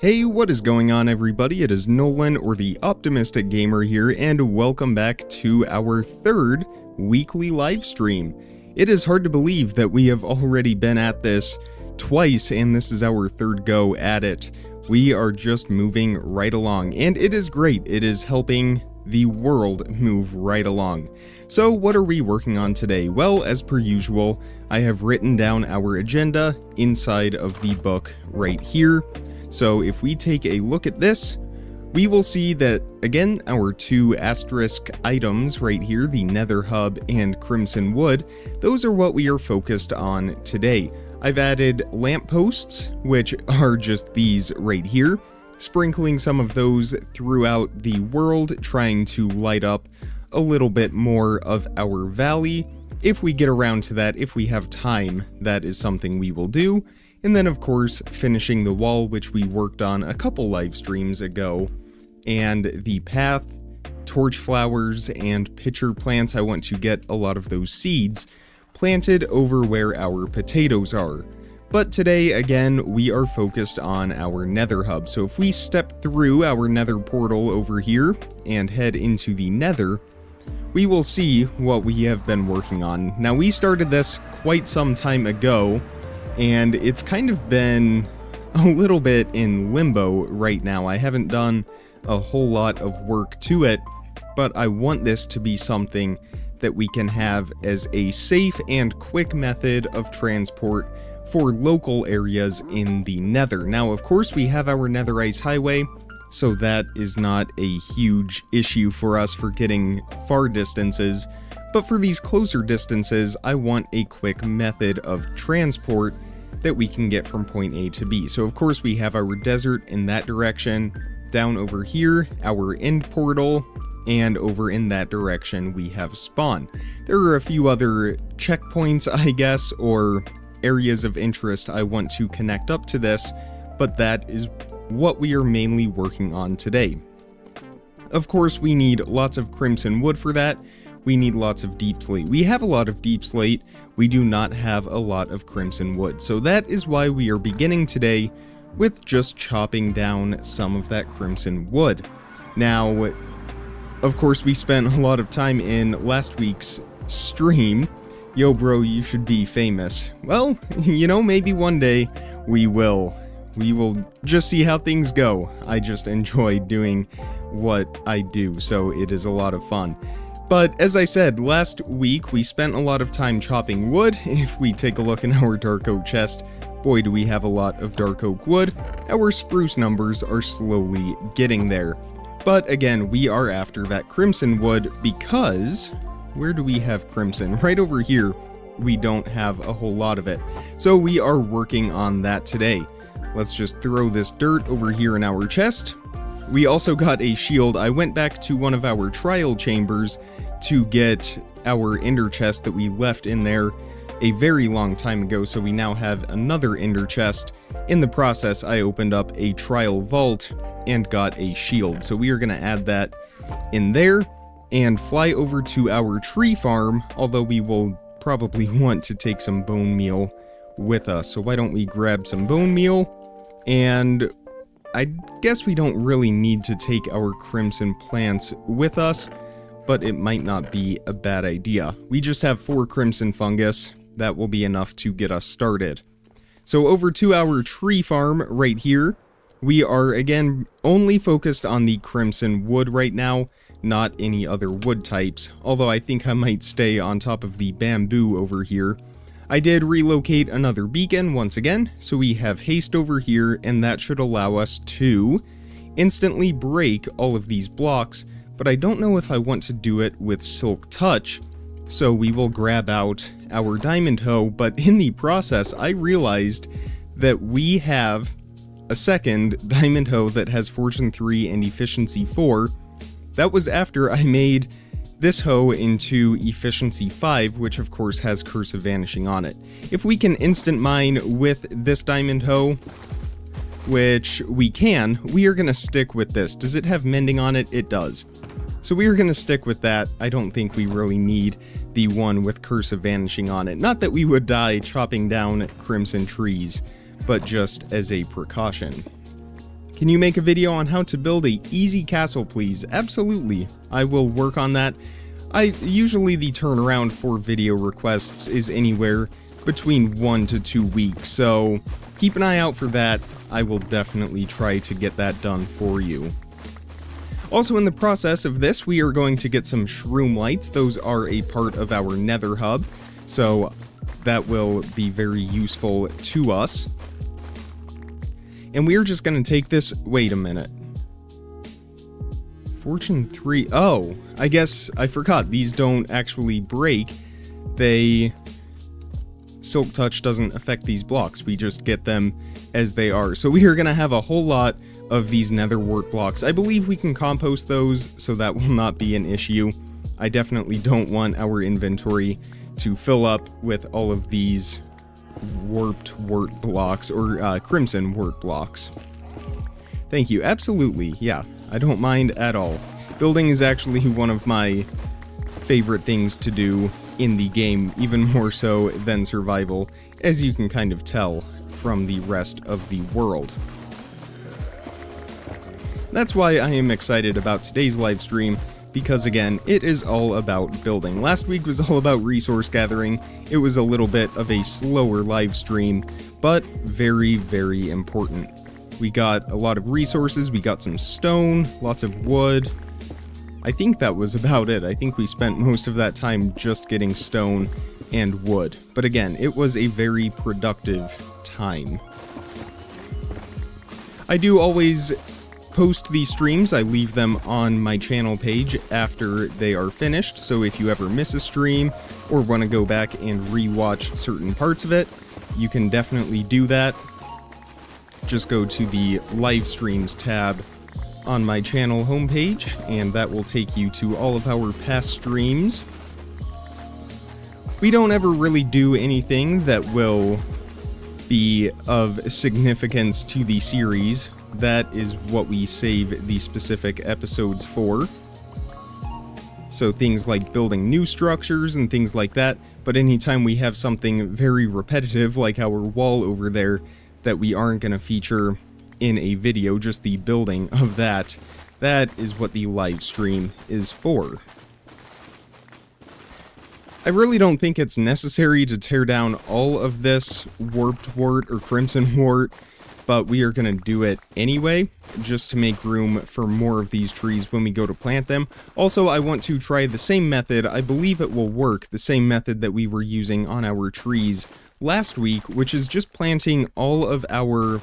Hey, what is going on everybody? It is Nolan, or the Optimistic Gamer here, and welcome back to our third weekly live stream. It is hard to believe that we have already been at this twice, and this is our third go at it. We are just moving right along, and it is great. It is helping the world move right along. So what are we working on today? Well, as per usual, I have written down our agenda inside of the book right here. So if we take a look at this, we will see that, again, our two asterisk items right here, the Nether Hub and Crimson Wood, those are what we are focused on today. I've added lampposts, which are just these right here, sprinkling some of those throughout the world, trying to light up a little bit more of our valley. If we get around to that, if we have time, that is something we will do. And then, of course, finishing the wall, which we worked on a couple live streams ago, and the path, torch flowers, and pitcher plants. I want to get a lot of those seeds planted over where our potatoes are. But today, again, we are focused on our Nether Hub. So if we step through our Nether portal over here and head into the Nether, we will see what we have been working on. Now, we started this quite some time ago, and it's kind of been a little bit in limbo right now. I haven't done a whole lot of work to it, but I want this to be something that we can have as a safe and quick method of transport for local areas in the Nether. Now, of course, we have our Nether Ice Highway, so that is not a huge issue for us for getting far distances. But for these closer distances, I want a quick method of transport that we can get from point A to B. So of course we have our desert in that direction, down over here, our end portal, and over in that direction we have spawn. There are a few other checkpoints, I guess, or areas of interest I want to connect up to this, but that is what we are mainly working on today. Of course, we need lots of crimson wood for that. We need lots of deep slate. We have a lot of deep slate. We do not have a lot of crimson wood. So that is why we are beginning today with just chopping down some of that crimson wood. Now, of course, we spent a lot of time in last week's stream. Yo, bro, you should be famous. Well, you know, maybe one day we will. We will just see how things go. I just enjoy doing what I do, so it is a lot of fun. But as I said, last week we spent a lot of time chopping wood. If we take a look in our dark oak chest, boy do we have a lot of dark oak wood. Our spruce numbers are slowly getting there. But again, we are after that crimson wood because, where do we have crimson? Right over here, we don't have a whole lot of it. So we are working on that today. Let's just throw this dirt over here in our chest. We also got a shield. I went back to one of our trial chambers to get our ender chest that we left in there a very long time ago, so we now have another ender chest. In the process, I opened up a trial vault and got a shield, so we are going to add that in there and fly over to our tree farm, although we will probably want to take some bone meal with us. So why don't we grab some bone meal, and I guess we don't really need to take our crimson plants with us, but it might not be a bad idea. We just have 4 crimson fungus. That will be enough to get us started. So over to our tree farm right here. We are, again, only focused on the crimson wood right now, not any other wood types, although I think I might stay on top of the bamboo over here. I did relocate another beacon once again, so we have haste over here, and that should allow us to instantly break all of these blocks, but I don't know if I want to do it with silk touch, so we will grab out our diamond hoe. But in the process, I realized that we have a second diamond hoe that has fortune 3 and efficiency 4. That was after I made this hoe into efficiency 5, which of course has curse of vanishing on it. If we can instant mine with this diamond hoe, which we can, we are going to stick with this. Does it have mending on it? It does. So we are going to stick with that. I don't think we really need the one with curse of vanishing on it. Not that we would die chopping down crimson trees, but just as a precaution. Can you make a video on how to build a easy castle, please? Absolutely. I will work on that. Usually the turnaround for video requests is anywhere between 1 to 2 weeks, so keep an eye out for that. I will definitely try to get that done for you. Also, in the process of this, we are going to get some shroom lights. Those are a part of our Nether hub, so that will be very useful to us. And we are just going to take this... Wait a minute. Fortune 3... Oh, I guess I forgot. These don't actually break. Silk Touch doesn't affect these blocks. We just get them as they are. So we are going to have a whole lot of these nether wart blocks. I believe we can compost those, so that will not be an issue. I definitely don't want our inventory to fill up with all of these warped wart blocks, or crimson wart blocks. Thank you. Absolutely. Yeah, I don't mind at all. Building is actually one of my favorite things to do in the game, even more so than survival, as you can kind of tell from the rest of the world. That's why I am excited about today's live stream, because again, it is all about building. Last week was all about resource gathering. It was a little bit of a slower live stream, but very, very important. We got a lot of resources, we got some stone, lots of wood. I think that was about it. I think we spent most of that time just getting stone and wood. But again, it was a very productive time. I do always post these streams. I leave them on my channel page after they are finished, so if you ever miss a stream or want to go back and rewatch certain parts of it, you can definitely do that. Just go to the live streams tab on my channel homepage, and that will take you to all of our past streams. We don't ever really do anything that will be of significance to the series. That is what we save the specific episodes for. So things like building new structures and things like that, but anytime we have something very repetitive like our wall over there that we aren't going to feature in a video, just the building of that is what the live stream is for. I really don't think it's necessary to tear down all of this warped wart or crimson wart, but we are going to do it anyway, just to make room for more of these trees when we go to plant them. Also, I want to try the same method. I believe it will work, the same method that we were using on our trees last week, which is just planting all of our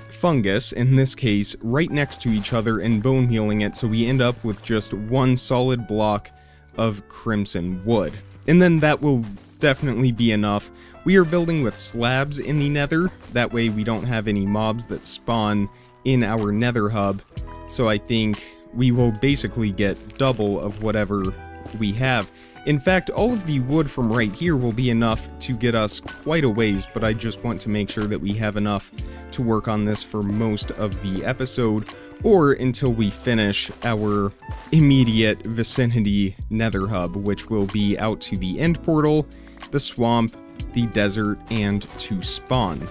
fungus, in this case, right next to each other and bone healing it, so we end up with just one solid block of crimson wood. And then that will definitely be enough. We are building with slabs in the nether, that way we don't have any mobs that spawn in our nether hub, so I think we will basically get double of whatever we have. In fact, all of the wood from right here will be enough to get us quite a ways, but I just want to make sure that we have enough to work on this for most of the episode, or until we finish our immediate vicinity nether hub, which will be out to the end portal, the swamp, the desert, and to spawn.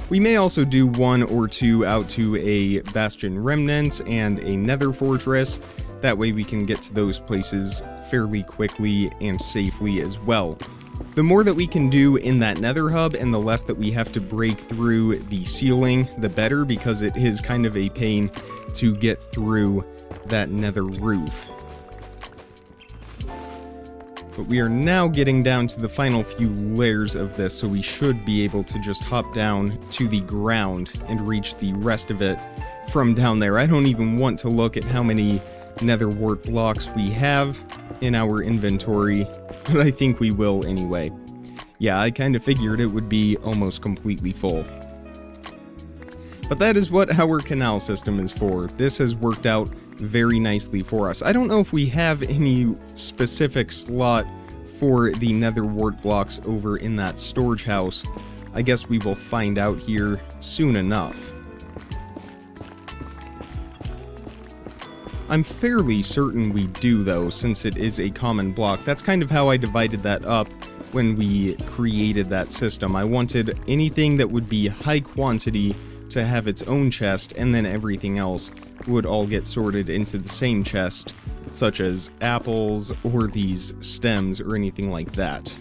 We may also do 1 or 2 out to a Bastion Remnants and a Nether Fortress. That way we can get to those places fairly quickly and safely as well. The more that we can do in that nether hub and the less that we have to break through the ceiling, the better, because it is kind of a pain to get through that nether roof. But we are now getting down to the final few layers of this, so we should be able to just hop down to the ground and reach the rest of it from down there. I don't even want to look at how many nether wart blocks we have in our inventory, but I think we will anyway. Yeah, I kind of figured it would be almost completely full. But that is what our canal system is for. This has worked out very nicely for us. I don't know if we have any specific slot for the nether wart blocks over in that storage house. I guess we will find out here soon enough. I'm fairly certain we do, though, since it is a common block. That's kind of how I divided that up when we created that system. I wanted anything that would be high quantity to have its own chest, and then everything else would all get sorted into the same chest, such as apples or these stems or anything like that.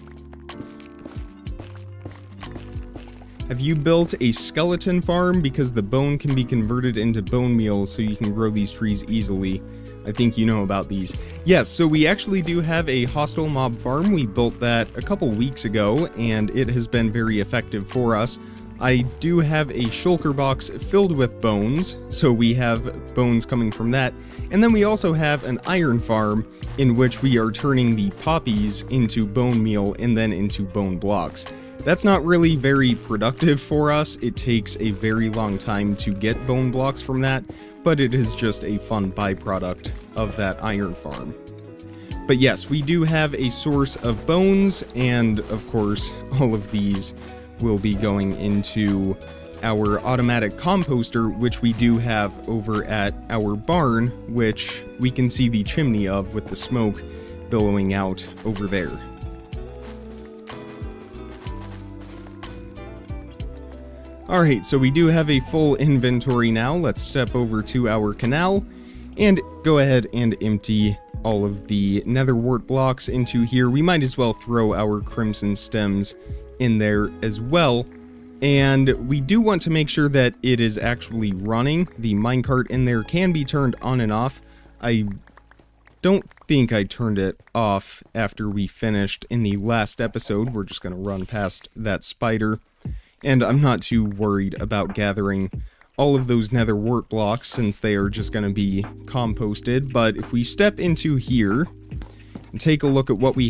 Have you built a skeleton farm? Because the bone can be converted into bone meal so you can grow these trees easily. I think you know about these. Yes, so we actually do have a hostile mob farm. We built that a couple weeks ago, and it has been very effective for us. I do have a shulker box filled with bones, so we have bones coming from that. And then we also have an iron farm in which we are turning the poppies into bone meal and then into bone blocks. That's not really very productive for us. It takes a very long time to get bone blocks from that, but it is just a fun byproduct of that iron farm. But yes, we do have a source of bones, and of course, all of these will be going into our automatic composter, which we do have over at our barn, which we can see the chimney of with the smoke billowing out over there. Alright, so we do have a full inventory now. Let's step over to our canal and go ahead and empty all of the nether wart blocks into here. We might as well throw our crimson stems in there as well. And we do want to make sure that it is actually running. The minecart in there can be turned on and off. I don't think I turned it off after we finished in the last episode. We're just going to run past that spider. And I'm not too worried about gathering all of those nether wart blocks since they are just going to be composted. But if we step into here and take a look at what we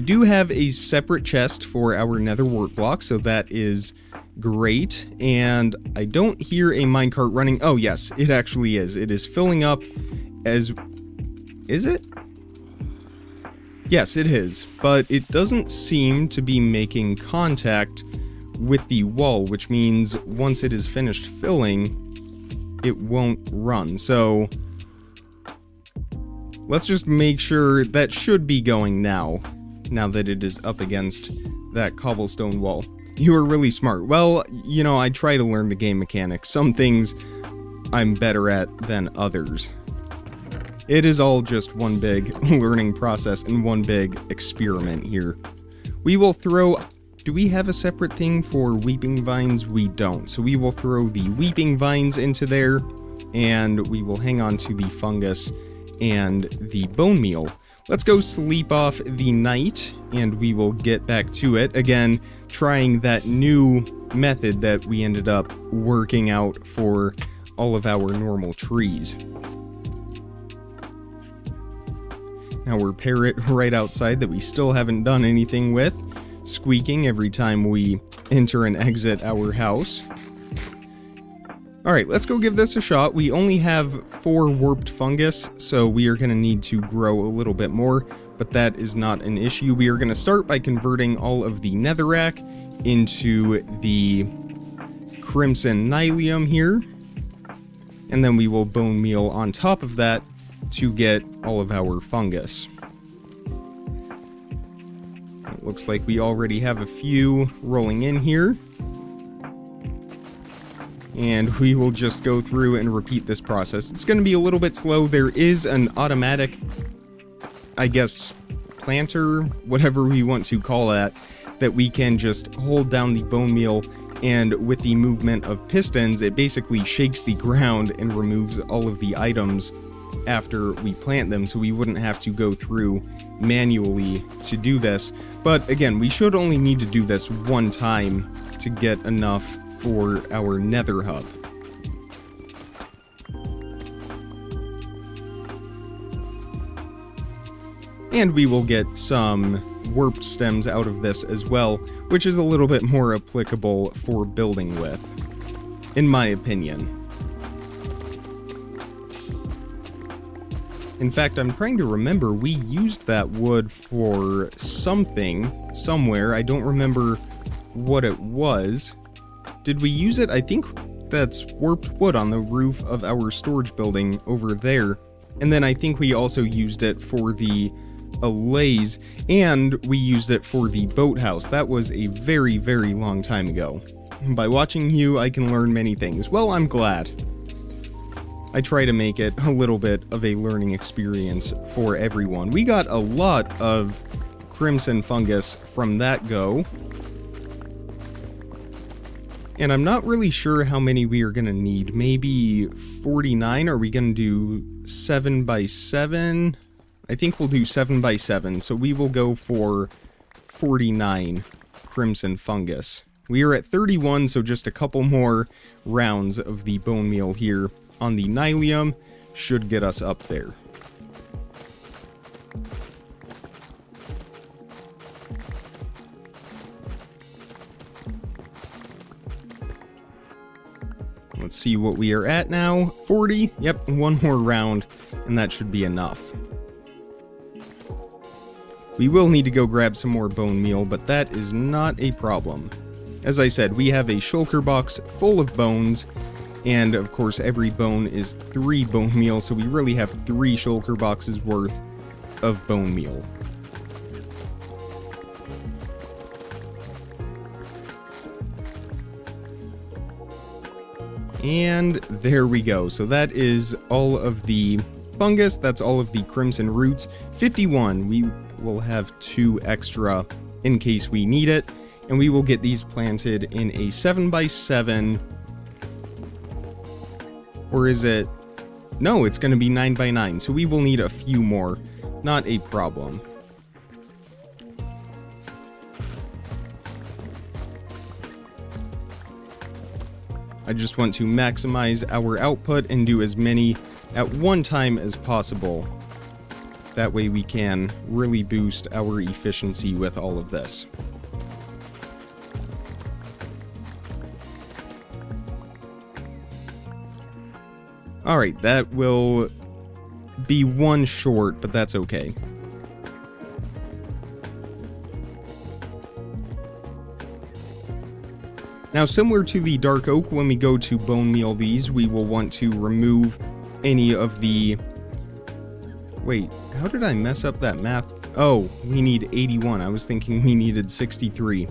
do have a separate chest for our nether wart blocks, so that is great. And I don't hear a minecart running. Oh yes, it actually is. It is filling up as... Is it? Yes, it is. But it doesn't seem to be making contact with the wall, which means once it is finished filling, it won't run. So let's just make sure that should be going now that it is up against that cobblestone wall. You are really smart. Well, you know, I try to learn the game mechanics. Some things I'm better at than others. It is all just one big learning process and one big experiment here. We will throw... Do we have a separate thing for weeping vines? We don't. So we will throw the weeping vines into there, and we will hang on to the fungus and the bone meal. Let's go sleep off the night, and we will get back to it. Again, trying that new method that we ended up working out for all of our normal trees. Our parrot right outside that we still haven't done anything with, squeaking every time we enter and exit our house. Alright, let's go give this a shot. We only have 4 warped fungus, so we are going to need to grow a little bit more, but that is not an issue. We are going to start by converting all of the netherrack into the crimson nylium here, and then we will bone meal on top of that to get all of our fungus. Looks like we already have a few rolling in here. And we will just go through and repeat this process. It's going to be a little bit slow. There is an automatic, I guess, planter, whatever we want to call that we can just hold down the bone meal, and with the movement of pistons, it basically shakes the ground and removes all of the items after we plant them, so we wouldn't have to go through manually to do this. But again, we should only need to do this one time to get enough for our nether hub. And we will get some warped stems out of this as well, which is a little bit more applicable for building with, in my opinion. In fact, I'm trying to remember, we used that wood for something, somewhere. I don't remember what it was. Did we use it? I think that's warped wood on the roof of our storage building over there. And then I think we also used it for the allays, and we used it for the boathouse. That was a very, very long time ago. By watching you, I can learn many things. Well, I'm glad. I try to make it a little bit of a learning experience for everyone. We got a lot of crimson fungus from that go. And I'm not really sure how many we are going to need. Maybe 49? Are we going to do 7 by 7? I think we'll do 7 by 7. So we will go for 49 crimson fungus. We are at 31, so just a couple more rounds of the bone meal here on the Nylium should get us up there. Let's see what we are at now. 40. Yep, one more round, and that should be enough. We will need to go grab some more bone meal, but that is not a problem. As I said, we have a shulker box full of bones, and of course every bone is 3 bone meal, so we really have 3 shulker boxes worth of bone meal. And there we go. So that is all of the fungus. That's all of the crimson roots. 51. We will have 2 extra in case we need it. And we will get these planted in a 7 by 7. Or is it? No, it's going to be 9 by 9. So we will need a few more. Not a problem. I just want to maximize our output and do as many at one time as possible. That way we can really boost our efficiency with all of this. Alright, that will be 1 short, but that's okay. Now, similar to the dark oak, when we go to bone meal these, we will want to remove any of the... Wait, how did I mess up that math? Oh, we need 81. I was thinking we needed 63.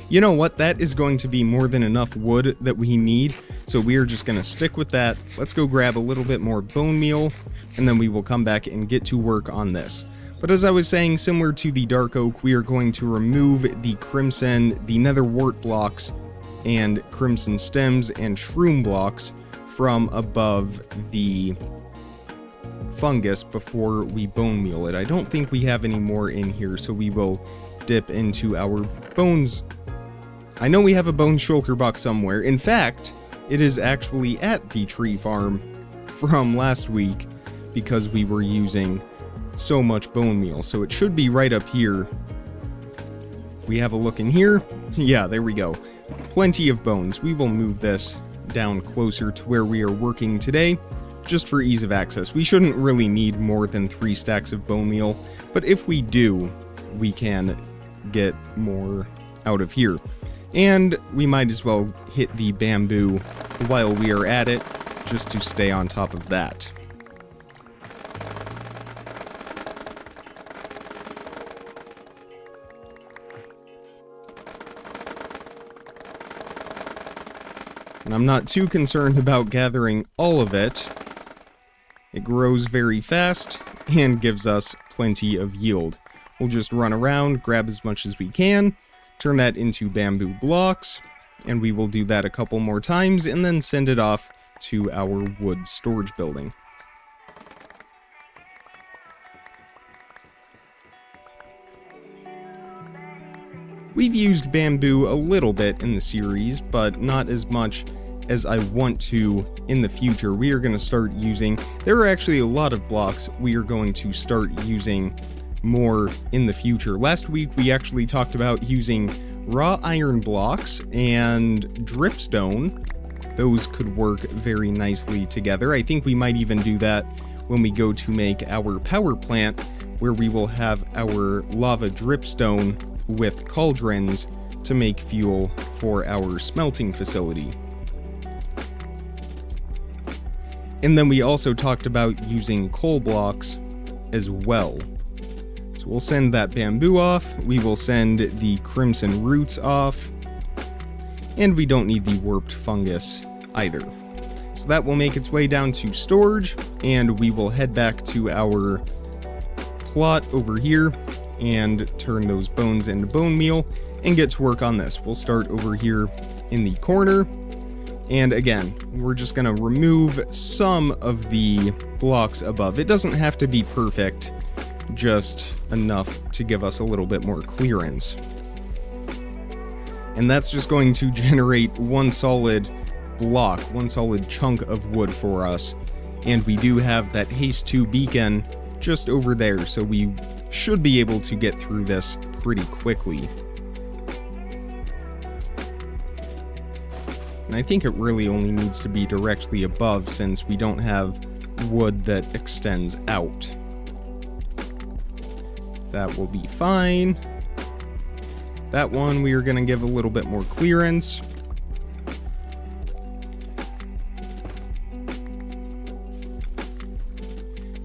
You know what? That is going to be more than enough wood that we need, so we are just going to stick with that. Let's go grab a little bit more bone meal, and then we will come back and get to work on this. But as I was saying, similar to the dark oak, we are going to remove the crimson, the nether wart blocks, and crimson stems and shroom blocks from above the fungus before we bone meal it. I don't think we have any more in here, so we will dip into our bones. I know we have a bone shulker box somewhere. In fact, it is actually at the tree farm from last week because we were using so much bone meal, so it should be right up here. If we have a look in here, yeah, there we go. Plenty of bones. We will move this down closer to where we are working today, just for ease of access. We shouldn't really need more than 3 stacks of bone meal, but if we do, we can get more out of here. And we might as well hit the bamboo while we are at it, just to stay on top of that. And I'm not too concerned about gathering all of it. It grows very fast and gives us plenty of yield. We'll just run around, grab as much as we can, turn that into bamboo blocks, and we will do that a couple more times and then send it off to our wood storage building. We've used bamboo a little bit in the series, but not as much as I want to in the future. We are going to start using... There are actually a lot of blocks we are going to start using more in the future. Last week we actually talked about using raw iron blocks and dripstone. Those could work very nicely together. I think we might even do that when we go to make our power plant, where we will have our lava dripstone with cauldrons to make fuel for our smelting facility. And then we also talked about using coal blocks as well. So we'll send that bamboo off, we will send the crimson roots off, and we don't need the warped fungus either. So that will make its way down to storage, and we will head back to our plot over here and turn those bones into bone meal and get to work on this. We'll start over here in the corner, and again, we're just going to remove some of the blocks above. It doesn't have to be perfect, just enough to give us a little bit more clearance. And that's just going to generate one solid block, one solid chunk of wood for us. And we do have that haste 2 beacon just over there, so we should be able to get through this pretty quickly. And I think it really only needs to be directly above, since we don't have wood that extends out. That will be fine. That one we are going to give a little bit more clearance.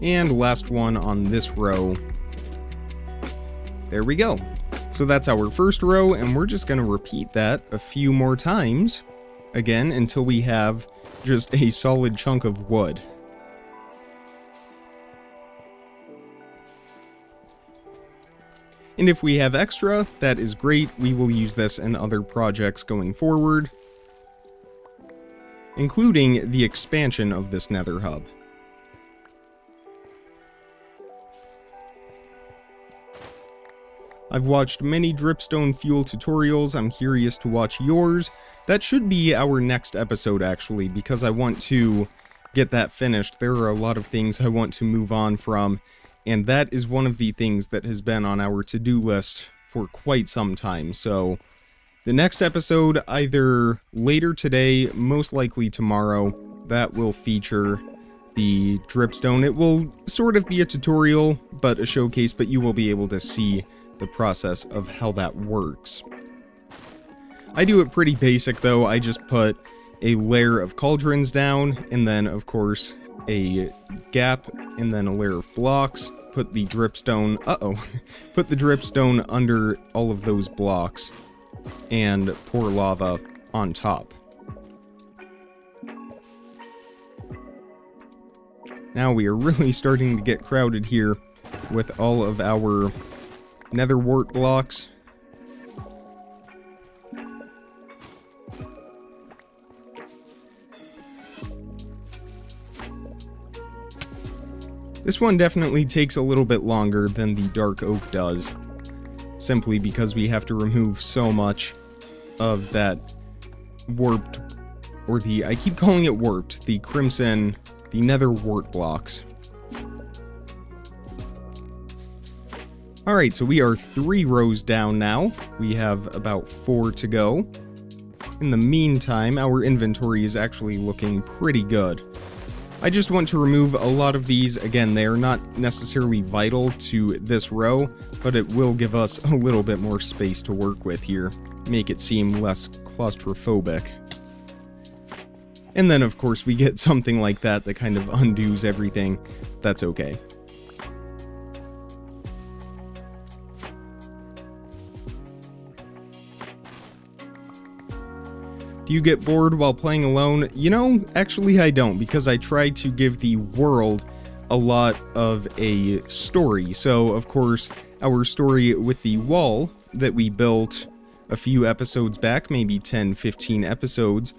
And last one on this row. There we go. So that's our first row, and we're just going to repeat that a few more times, again, until we have just a solid chunk of wood. And if we have extra, that is great. We will use this in other projects going forward, including the expansion of this Nether hub. I've watched many dripstone fuel tutorials. I'm curious to watch yours. That should be our next episode, actually, because I want to get that finished. There are a lot of things I want to move on from, and that is one of the things that has been on our to-do list for quite some time. So the next episode, either later today, most likely tomorrow, that will feature the dripstone. It will sort of be a tutorial, but a showcase, but you will be able to see the process of how that works. I do it pretty basic though. I just put a layer of cauldrons down, and then of course a gap, and then a layer of blocks. Put the dripstone, put the dripstone under all of those blocks, and pour lava on top. Now we are really starting to get crowded here with all of our nether wart blocks. This one definitely takes a little bit longer than the dark oak does, simply because we have to remove so much of that warped, or the, I keep calling it warped, the crimson, the nether wart blocks. Alright, so we are 3 rows down now. We have about 4 to go. In the meantime, our inventory is actually looking pretty good. I just want to remove a lot of these. Again, they are not necessarily vital to this row, but it will give us a little bit more space to work with here. Make it seem less claustrophobic. And then, of course, we get something like that that kind of undoes everything. That's okay. Do you get bored while playing alone? You know, actually I don't, because I try to give the world a lot of a story. So, of course, our story with the wall that we built a few episodes back, maybe 10, 15 episodes,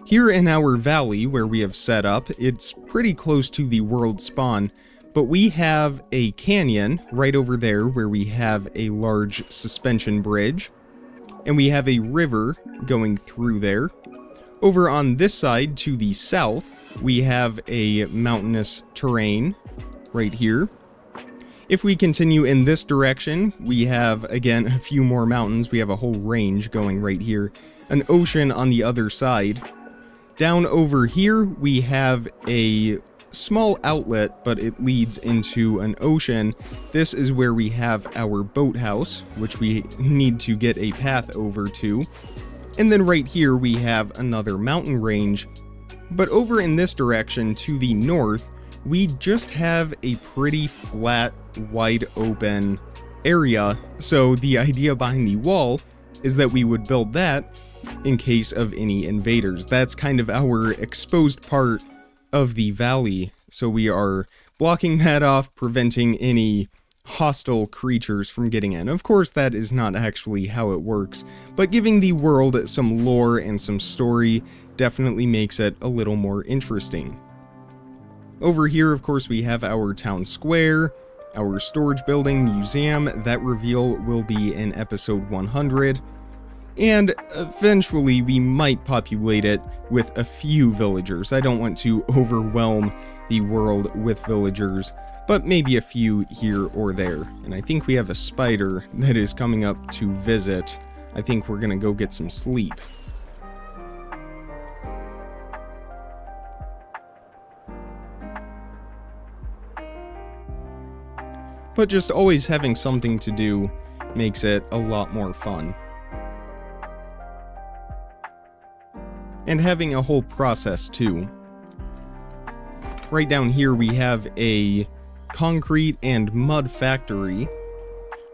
here in our valley where we have set up, it's pretty close to the world spawn, but we have a canyon right over there where we have a large suspension bridge. And we have a river going through there. Over on this side, to the south, we have a mountainous terrain right here. If we continue in this direction, we have, again, a few more mountains. We have a whole range going right here. An ocean on the other side. Down over here, we have a small outlet, but it leads into an ocean. This is where we have our boathouse, which we need to get a path over to. And then right here we have another mountain range. But over in this direction to the north, we just have a pretty flat, wide open area. So the idea behind the wall is that we would build that, in case of any invaders. That's kind of our exposed part of the valley, so we are blocking that off, preventing any hostile creatures from getting in. Of course, that is not actually how it works, but giving the world some lore and some story definitely makes it a little more interesting. Over here, of course, we have our town square, our storage building, museum. That reveal will be in episode 100. And eventually we might populate it with a few villagers. I don't want to overwhelm the world with villagers, but maybe a few here or there. And I think we have a spider that is coming up to visit. I think we're gonna go get some sleep. But just always having something to do makes it a lot more fun. And having a whole process too. Right down here we have a concrete and mud factory,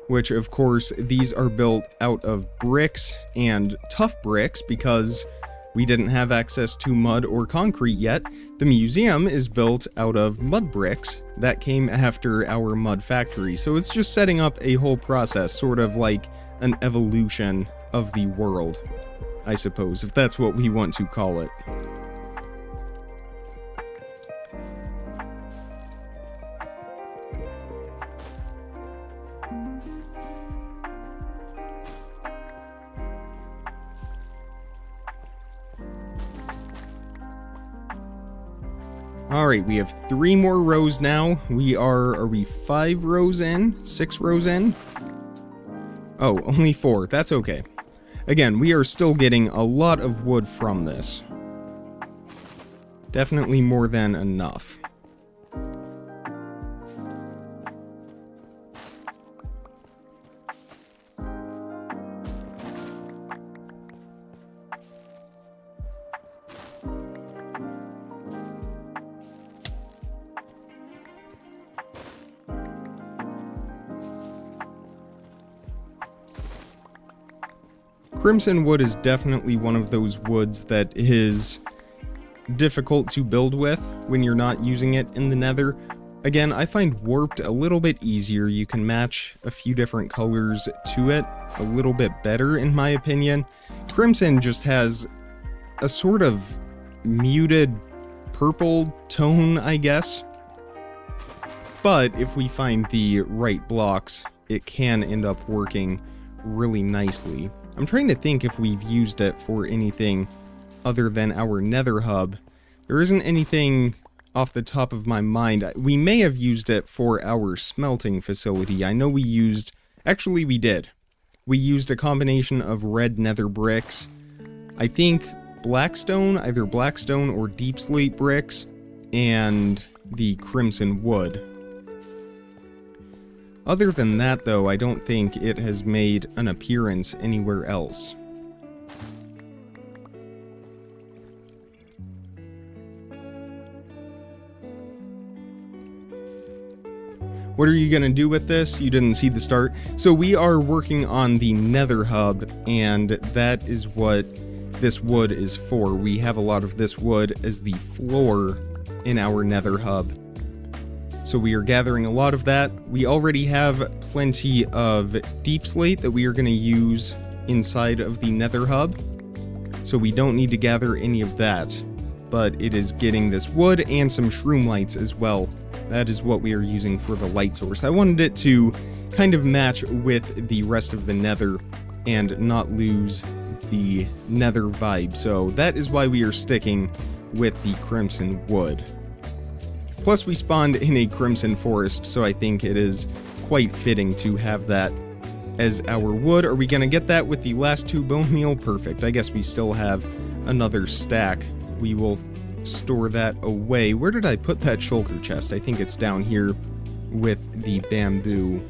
which of course these are built out of bricks and tough bricks because we didn't have access to mud or concrete yet. The museum is built out of mud bricks that came after our mud factory, so it's just setting up a whole process, sort of like an evolution of the world, I suppose, if that's what we want to call it. Alright, we have 3 more rows now. Are we 5 rows in? 6 rows in? Oh, only 4. That's okay. Again, we are still getting a lot of wood from this. Definitely more than enough. Crimson wood is definitely one of those woods that is difficult to build with when you're not using it in the Nether. Again, I find warped a little bit easier. You can match a few different colors to it a little bit better, in my opinion. Crimson just has a sort of muted purple tone, I guess. But if we find the right blocks, it can end up working really nicely. I'm trying to think if we've used it for anything other than our Nether hub. There isn't anything off the top of my mind. We may have used it for our smelting facility. I know we used... Actually, we did. We used a combination of red Nether bricks. I think blackstone, either blackstone or deep slate bricks, and the crimson wood. Other than that, though, I don't think it has made an appearance anywhere else. What are you going to do with this? You didn't see the start. So we are working on the Nether hub, and that is what this wood is for. We have a lot of this wood as the floor in our Nether hub. So we are gathering a lot of that. We already have plenty of deep slate that we are going to use inside of the Nether hub. So we don't need to gather any of that. But it is getting this wood and some shroom lights as well. That is what we are using for the light source. I wanted it to kind of match with the rest of the Nether and not lose the Nether vibe. So that is why we are sticking with the crimson wood. Plus, we spawned in a crimson forest, so I think it is quite fitting to have that as our wood. Are we going to get that with the last 2 bone meal? Perfect. I guess we still have another stack. We will store that away. Where did I put that shulker chest? I think it's down here with the bamboo.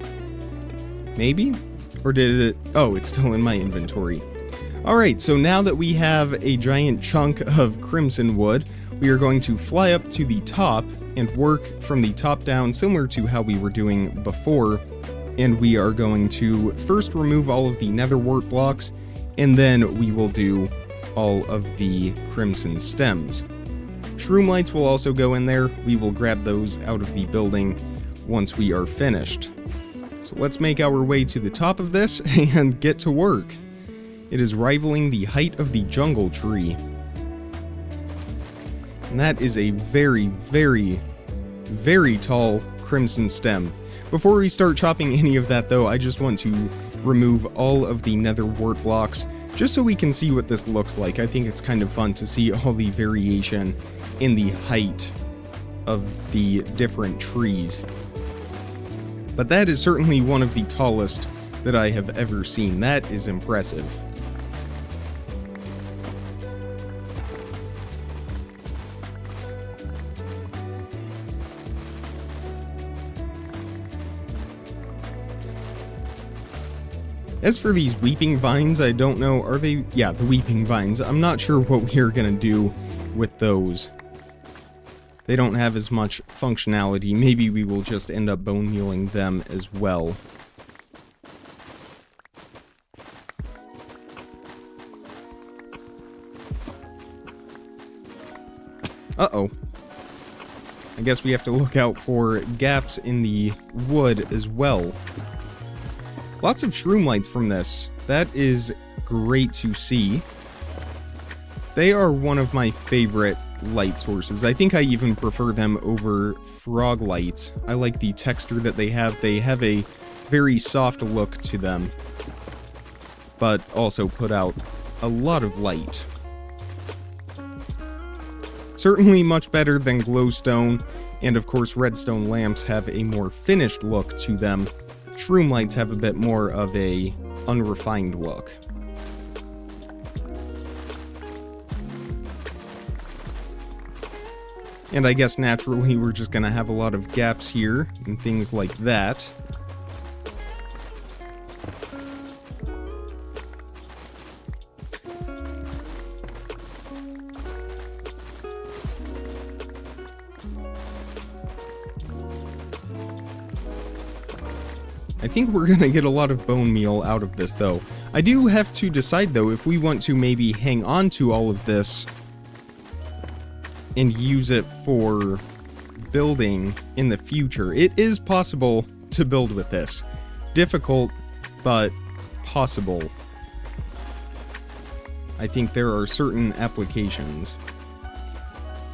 Maybe? Or did it... Oh, it's still in my inventory. Alright, so now that we have a giant chunk of crimson wood, we are going to fly up to the top and work from the top down, similar to how we were doing before. And we are going to first remove all of the nether wart blocks and then we will do all of the crimson stems. Shroom lights will also go in there. We will grab those out of the building once we are finished. So let's make our way to the top of this and get to work. It is rivaling the height of the jungle tree. And that is a very, very, very tall crimson stem. Before we start chopping any of that though, I just want to remove all of the nether wart blocks just so we can see what this looks like. I think it's kind of fun to see all the variation in the height of the different trees. But that is certainly one of the tallest that I have ever seen. That is impressive. As for these weeping vines, I don't know, are they? Yeah, the weeping vines. I'm not sure what we're gonna do with those. They don't have as much functionality. Maybe we will just end up bone mealing them as well. Uh-oh. I guess we have to look out for gaps in the wood as well. Lots of shroom lights from this. That is great to see. They are one of my favorite light sources. I think I even prefer them over frog lights. I like the texture that they have. They have a very soft look to them, but also put out a lot of light. Certainly much better than glowstone, and of course redstone lamps have a more finished look to them. Shroom lights have a bit more of a unrefined look. And I guess naturally we're just gonna have a lot of gaps here and things like that. I think we're gonna get a lot of bone meal out of this though. I do have to decide though if we want to maybe hang on to all of this and use it for building in the future. It is possible to build with this. Difficult, but possible. I think there are certain applications.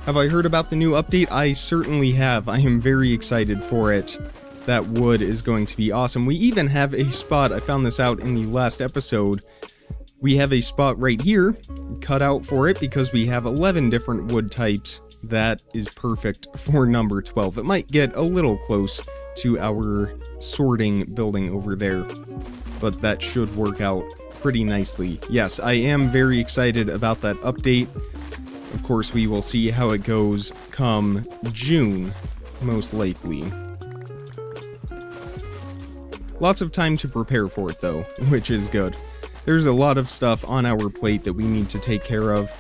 Have I heard about the new update? I certainly have. I am very excited for it. That wood is going to be awesome. We even have a spot, I found this out in the last episode. We have a spot right here cut out for it because we have 11 different wood types. That is perfect for number 12. It might get a little close to our sorting building over there, but that should work out pretty nicely. Yes, I am very excited about that update. Of course, we will see how it goes come June, most likely. Lots of time to prepare for it though, which is good. There's a lot of stuff on our plate that we need to take care of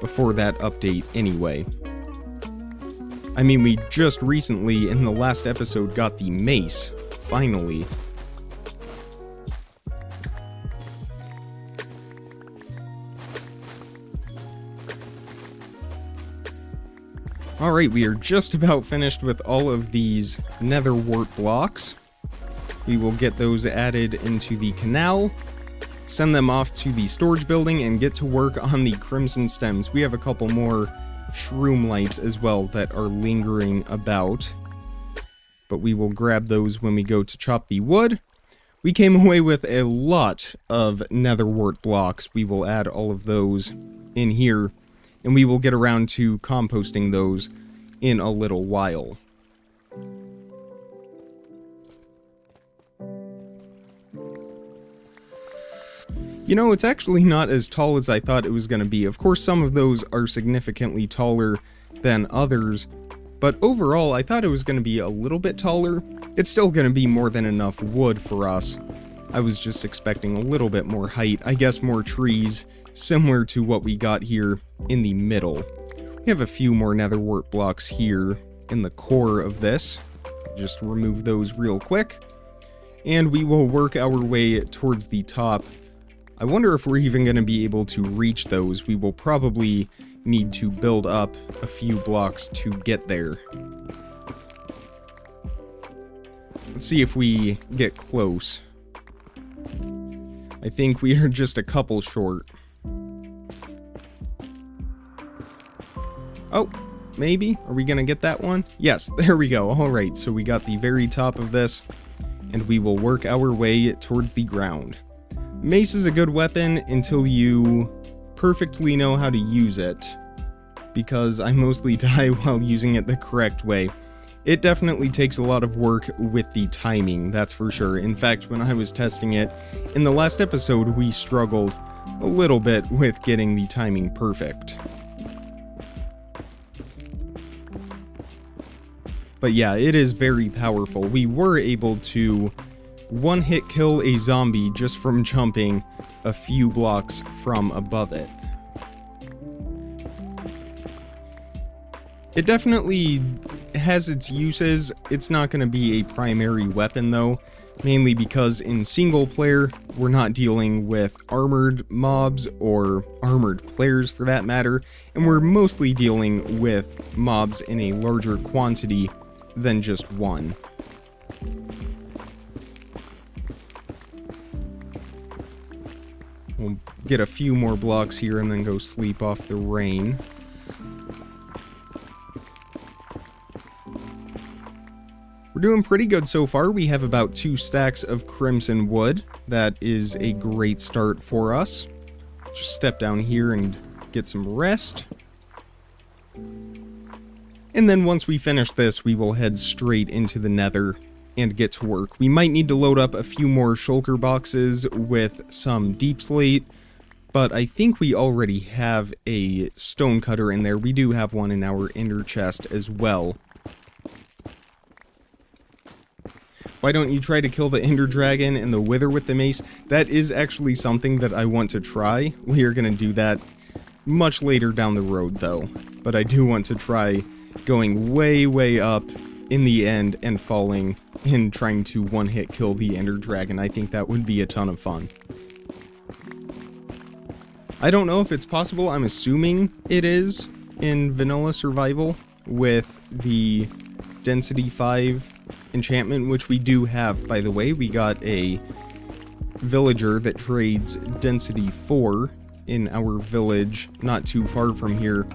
before that update anyway. I mean, we just recently, in the last episode, got the mace, finally. Alright, we are just about finished with all of these nether wart blocks. We will get those added into the canal, send them off to the storage building, and get to work on the crimson stems. We have a couple more shroom lights as well that are lingering about, but we will grab those when we go to chop the wood. We came away with a lot of nether wart blocks. We will add all of those in here, and we will get around to composting those in a little while. You know, it's actually not as tall as I thought it was going to be. Of course, some of those are significantly taller than others, but overall, I thought it was going to be a little bit taller. It's still going to be more than enough wood for us. I was just expecting a little bit more height. I guess more trees, similar to what we got here in the middle. We have a few more nether wart blocks here in the core of this. Just remove those real quick. And we will work our way towards the top. I wonder if we're even going to be able to reach those. We will probably need to build up a few blocks to get there. Let's see if we get close. I think we are just a couple short. Oh, maybe? Are we gonna get that one? Yes, there we go. Alright, so we got the very top of this, and we will work our way towards the ground. Mace is a good weapon until you perfectly know how to use it, because I mostly die while using it the correct way. It definitely takes a lot of work with the timing, that's for sure. In fact, when I was testing it, in the last episode, we struggled a little bit with getting the timing perfect. But yeah, it is very powerful. We were able to one-hit kill a zombie just from jumping a few blocks from above it. It definitely has its uses. It's not going to be a primary weapon though, mainly because in single player, we're not dealing with armored mobs or armored players for that matter, and we're mostly dealing with mobs in a larger quantity than just one. We'll get a few more blocks here and then go sleep off the rain. We're doing pretty good so far. We have about 2 stacks of crimson wood. That is a great start for us. Just step down here and get some rest. And then once we finish this, we will head straight into the Nether and get to work. We might need to load up a few more shulker boxes with some deep slate, but I think we already have a stone cutter in there. We do have one in our ender chest as well. Why don't you try to kill the ender dragon and the wither with the mace? That is actually something that I want to try. We are going to do that much later down the road though, but I do want to try going way up in the end and falling and trying to one-hit kill the ender dragon. I think that would be a ton of fun. I don't know if it's possible. I'm assuming it is in vanilla survival with the density 5 enchantment, which we do have, by the way. We got a villager that trades density 4 in our village not too far from here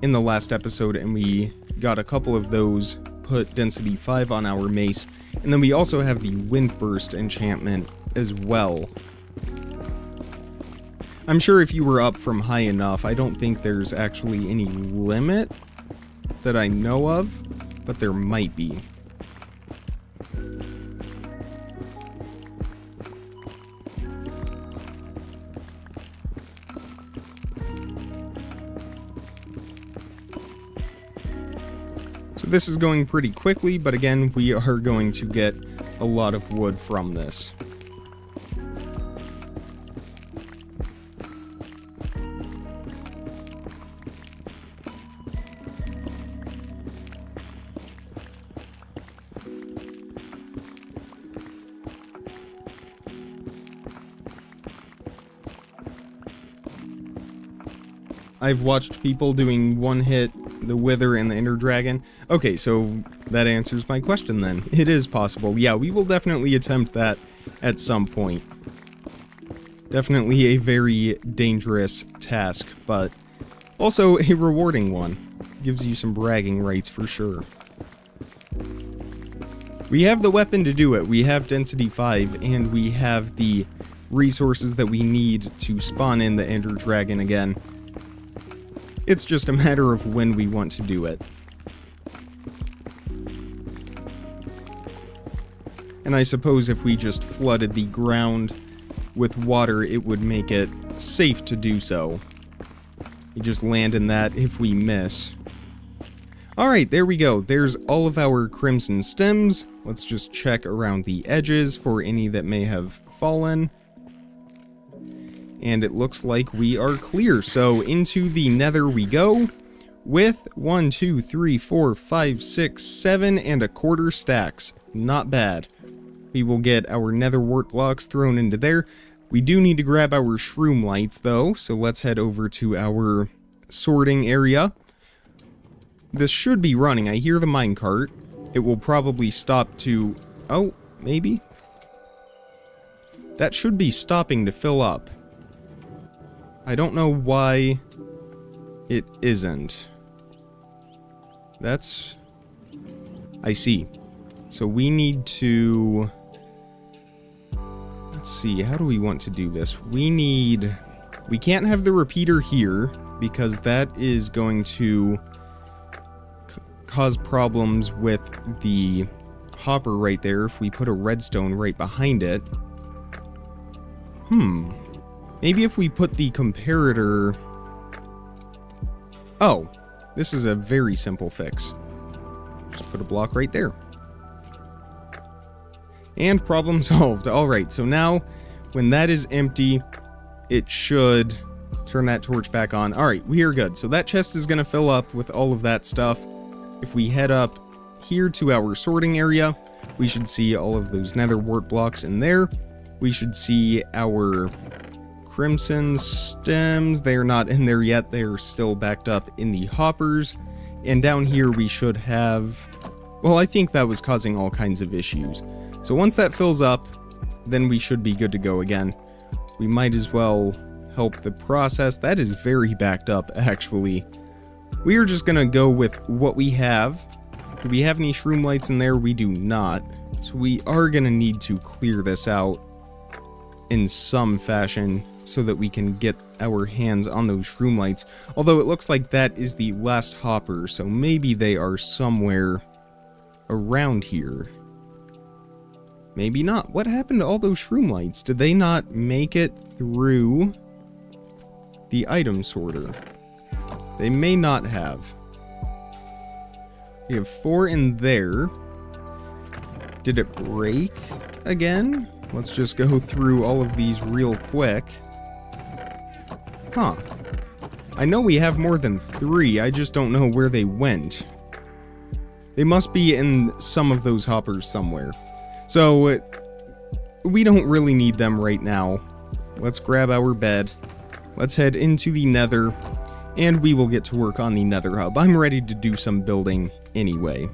in the last episode, and we got a couple of those, put density 5 on our mace, and then we also have the windburst enchantment as well. I'm sure if you were up from high enough, I don't think there's actually any limit that I know of, but there might be. So this is going pretty quickly, but again, we are going to get a lot of wood from this. I've watched people doing one-hit the wither and the ender dragon. Okay, so that answers my question then. It is possible. Yeah, we will definitely attempt that at some point. Definitely a very dangerous task, but also a rewarding one. Gives you some bragging rights for sure. We have the weapon to do it. We have density 5, and we have the resources that we need to spawn in the ender dragon again. It's just a matter of when we want to do it. And I suppose if we just flooded the ground with water, it would make it safe to do so. You just land in that if we miss. Alright, there we go. There's all of our crimson stems. Let's just check around the edges for any that may have fallen. And it looks like we are clear. So into the Nether we go with 1, 2, 3, 4, 5, 6, 7 and a quarter stacks. Not bad. We will get our nether wart blocks thrown into there. We do need to grab our shroom lights, though, so let's head over to our sorting area. This should be running. I hear the minecart. It will probably stop to... Oh, maybe? That should be stopping to fill up. I don't know why it isn't. That's... I see. So we need to... Let's see, how do we want to do this? We can't have the repeater here, because that is going to cause problems with the hopper right there if we put a redstone right behind it. Maybe if we put the comparator... Oh, this is a very simple fix. Just put a block right there. And problem solved. Alright, so now, when that is empty, it should turn that torch back on. Alright, we are good. So that chest is going to fill up with all of that stuff. If we head up here to our sorting area, we should see all of those nether wart blocks in there. We should see our crimson stems. They are not in there yet. They are still backed up in the hoppers. And down here we should have... Well, I think that was causing all kinds of issues. So once that fills up, then we should be good to go again. We might as well help the process. That is very backed up, actually. We are just going to go with what we have. Do we have any shroom lights in there? We do not. So we are going to need to clear this out in some fashion so that we can get our hands on those shroom lights. Although it looks like that is the last hopper, so maybe they are somewhere around here. Maybe not. What happened to all those shroom lights? Did they not make it through the item sorter? They may not have. We have 4 in there. Did it break again? Let's just go through all of these real quick. Huh. I know we have more than 3, I just don't know where they went. They must be in some of those hoppers somewhere. So, we don't really need them right now. Let's grab our bed. Let's head into the Nether, and we will get to work on the Nether hub. I'm ready to do some building anyway.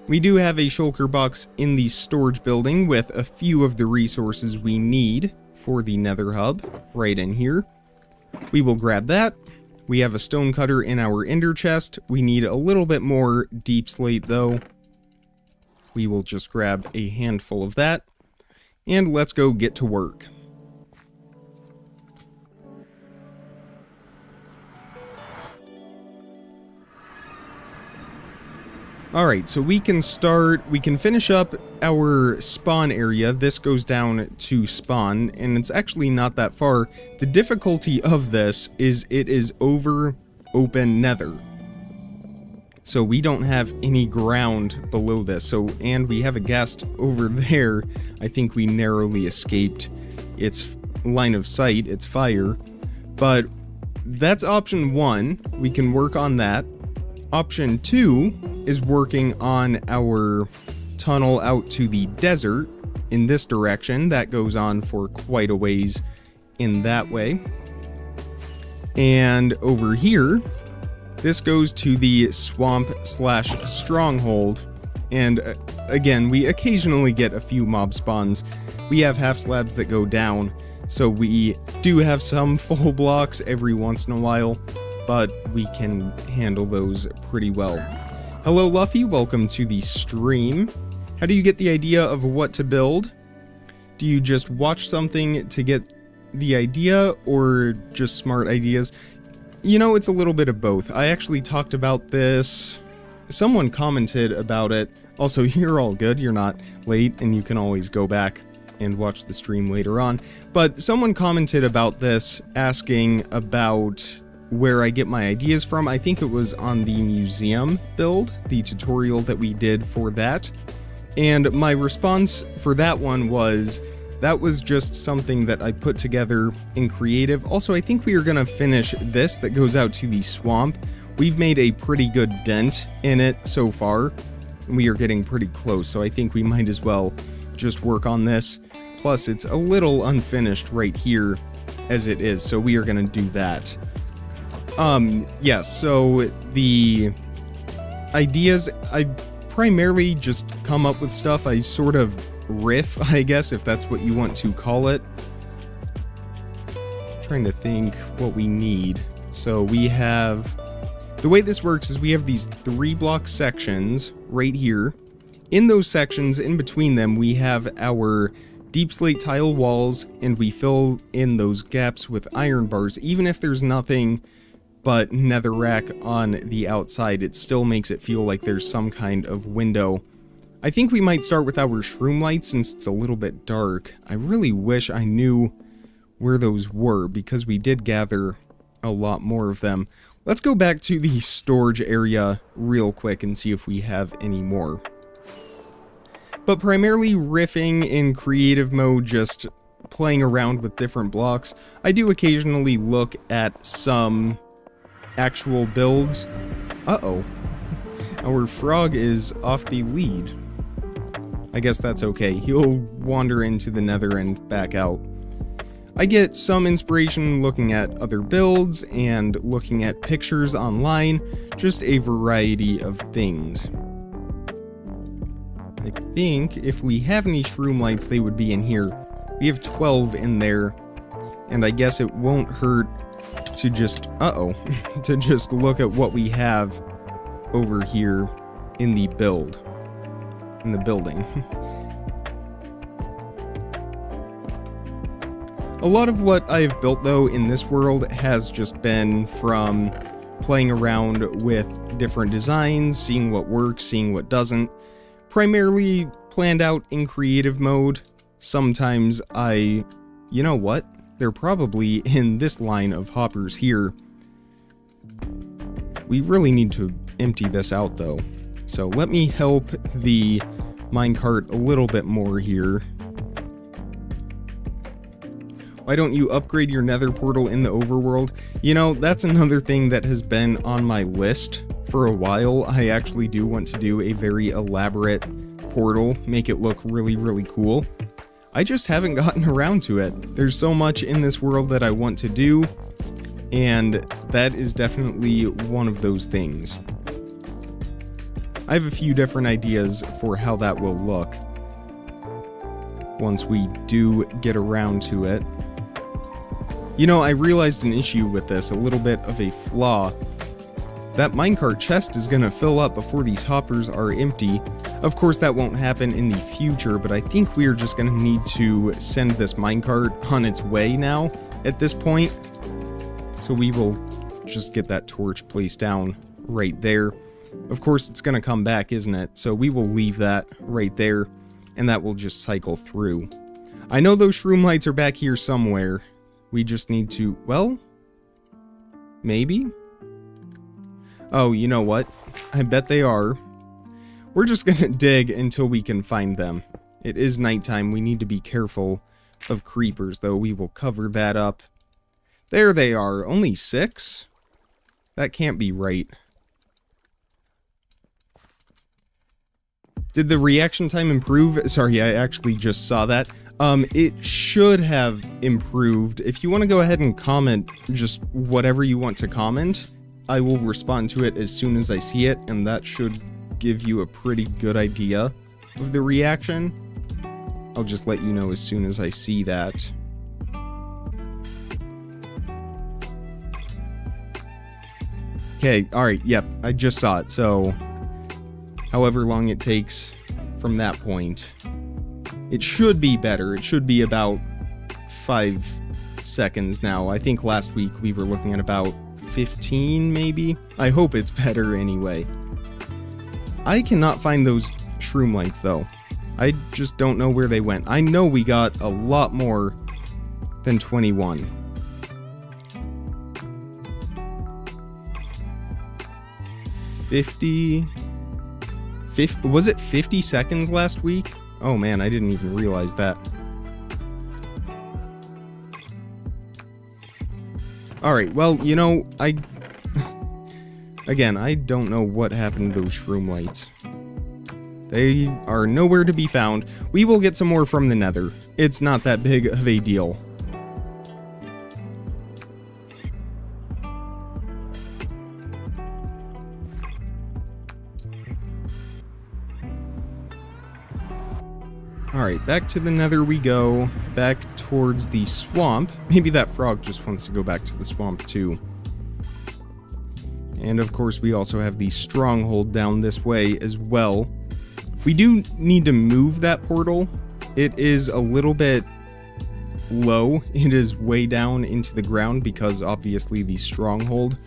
We do have a shulker box in the storage building with a few of the resources we need for the Nether hub right in here. We will grab that. We have a stone cutter in our ender chest. We need a little bit more deep slate though. We will just grab a handful of that. And let's go get to work. Alright, so we can finish up our spawn area. This goes down to spawn, and it's actually not that far. The difficulty of this is it is over open nether. So we don't have any ground below this. And we have a ghast over there. I think we narrowly escaped its line of sight, its fire. But that's option 1. We can work on that. Option 2 is working on our tunnel out to the desert in this direction. That goes on for quite a ways in that way. And over here, this goes to the swamp/stronghold. And again, we occasionally get a few mob spawns. We have half slabs that go down, so we do have some full blocks every once in a while, but we can handle those pretty well. Hello Luffy, welcome to the stream. How do you get the idea of what to build? Do you just watch something to get the idea, or just smart ideas? You know, it's a little bit of both. I actually talked about this. Someone commented about it. Also, you're all good, you're not late, and you can always go back and watch the stream later on. But someone commented about this, asking about where I get my ideas from. I think it was on the museum build, the tutorial that we did for that. And my response for that one was, that was just something that I put together in creative. Also, I think we are going to finish this that goes out to the swamp. We've made a pretty good dent in it so far. we are getting pretty close, so I think we might as well just work on this. Plus, it's a little unfinished right here as it is, so we are going to do that. Yeah, so the ideas, I primarily just come up with stuff. I sort of riff, I guess, if that's what you want to call it. Trying to think what we need. So we have, the way this works is we have these 3-block sections right here. In those sections, in between them, we have our deep slate tile walls, and we fill in those gaps with iron bars. Even if there's nothing but netherrack on the outside, it still makes it feel like there's some kind of window. I think we might start with our shroom lights since it's a little bit dark. I really wish I knew where those were, because we did gather a lot more of them. Let's go back to the storage area real quick and see if we have any more. But primarily riffing in creative mode, just playing around with different blocks. I do occasionally look at some actual builds. Uh-oh. Our frog is off the lead. I guess that's okay. He'll wander into the nether and back out. I get some inspiration looking at other builds and looking at pictures online, just a variety of things. I think if we have any shroom lights, they would be in here. We have 12 in there, and I guess it won't hurt to just, to just look at what we have over here in the building. A lot of what I've built, though, in this world has just been from playing around with different designs, seeing what works, seeing what doesn't. Primarily planned out in creative mode. Sometimes you know what? They're probably in this line of hoppers here. We really need to empty this out, though. So let me help the minecart a little bit more here. Why don't you upgrade your nether portal in the overworld? You know, that's another thing that has been on my list for a while. I actually do want to do a very elaborate portal, make it look really, really cool. I just haven't gotten around to it. There's so much in this world that I want to do, and that is definitely one of those things. I have a few different ideas for how that will look once we do get around to it. You know, I realized an issue with this, a little bit of a flaw. That minecart chest is gonna fill up before these hoppers are empty. Of course, that won't happen in the future, but I think we are just gonna need to send this minecart on its way now at this point. So we will just get that torch placed down right there. Of course, it's gonna come back, isn't it? So we will leave that right there, and that will just cycle through. I know those shroom lights are back here somewhere. We just need to, well, maybe? Oh, you know what? I bet they are. We're just gonna dig until we can find them. It is nighttime. We need to be careful of creepers, though. We will cover that up. There they are. Only 6? That can't be right. Did the reaction time improve? Sorry, I actually just saw that. It should have improved. If you want to go ahead and comment just whatever you want to comment, I will respond to it as soon as I see it, and that should give you a pretty good idea of the reaction. I'll just let you know as soon as I see that. Okay, alright, yep, I just saw it, so however long it takes from that point, it should be better. It should be about 5 seconds now. I think last week we were looking at about 15, maybe? I hope it's better anyway. I cannot find those shroom lights, though. I just don't know where they went. I know we got a lot more than 21. Was it 50 seconds last week? Oh man, I didn't even realize that. Alright, well, you know, again, I don't know what happened to those shroom lights. They are nowhere to be found. We will get some more from the Nether. It's not that big of a deal. Alright, back to the Nether we go. Back towards the swamp. Maybe that frog just wants to go back to the swamp too. And of course we also have the stronghold down this way as well. We do need to move that portal. It is a little bit low. It is way down into the ground because obviously the stronghold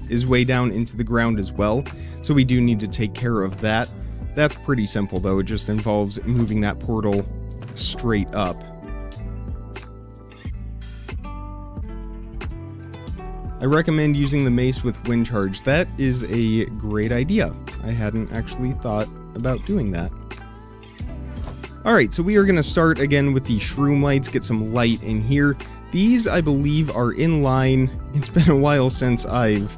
is way down into the ground as well. So we do need to take care of that. That's pretty simple though. It just involves moving that portal straight up. I recommend using the mace with wind charge. That is a great idea. I hadn't actually thought about doing that. Alright, so we are going to start again with the shroom lights, get some light in here. These, I believe, are in line. It's been a while since I've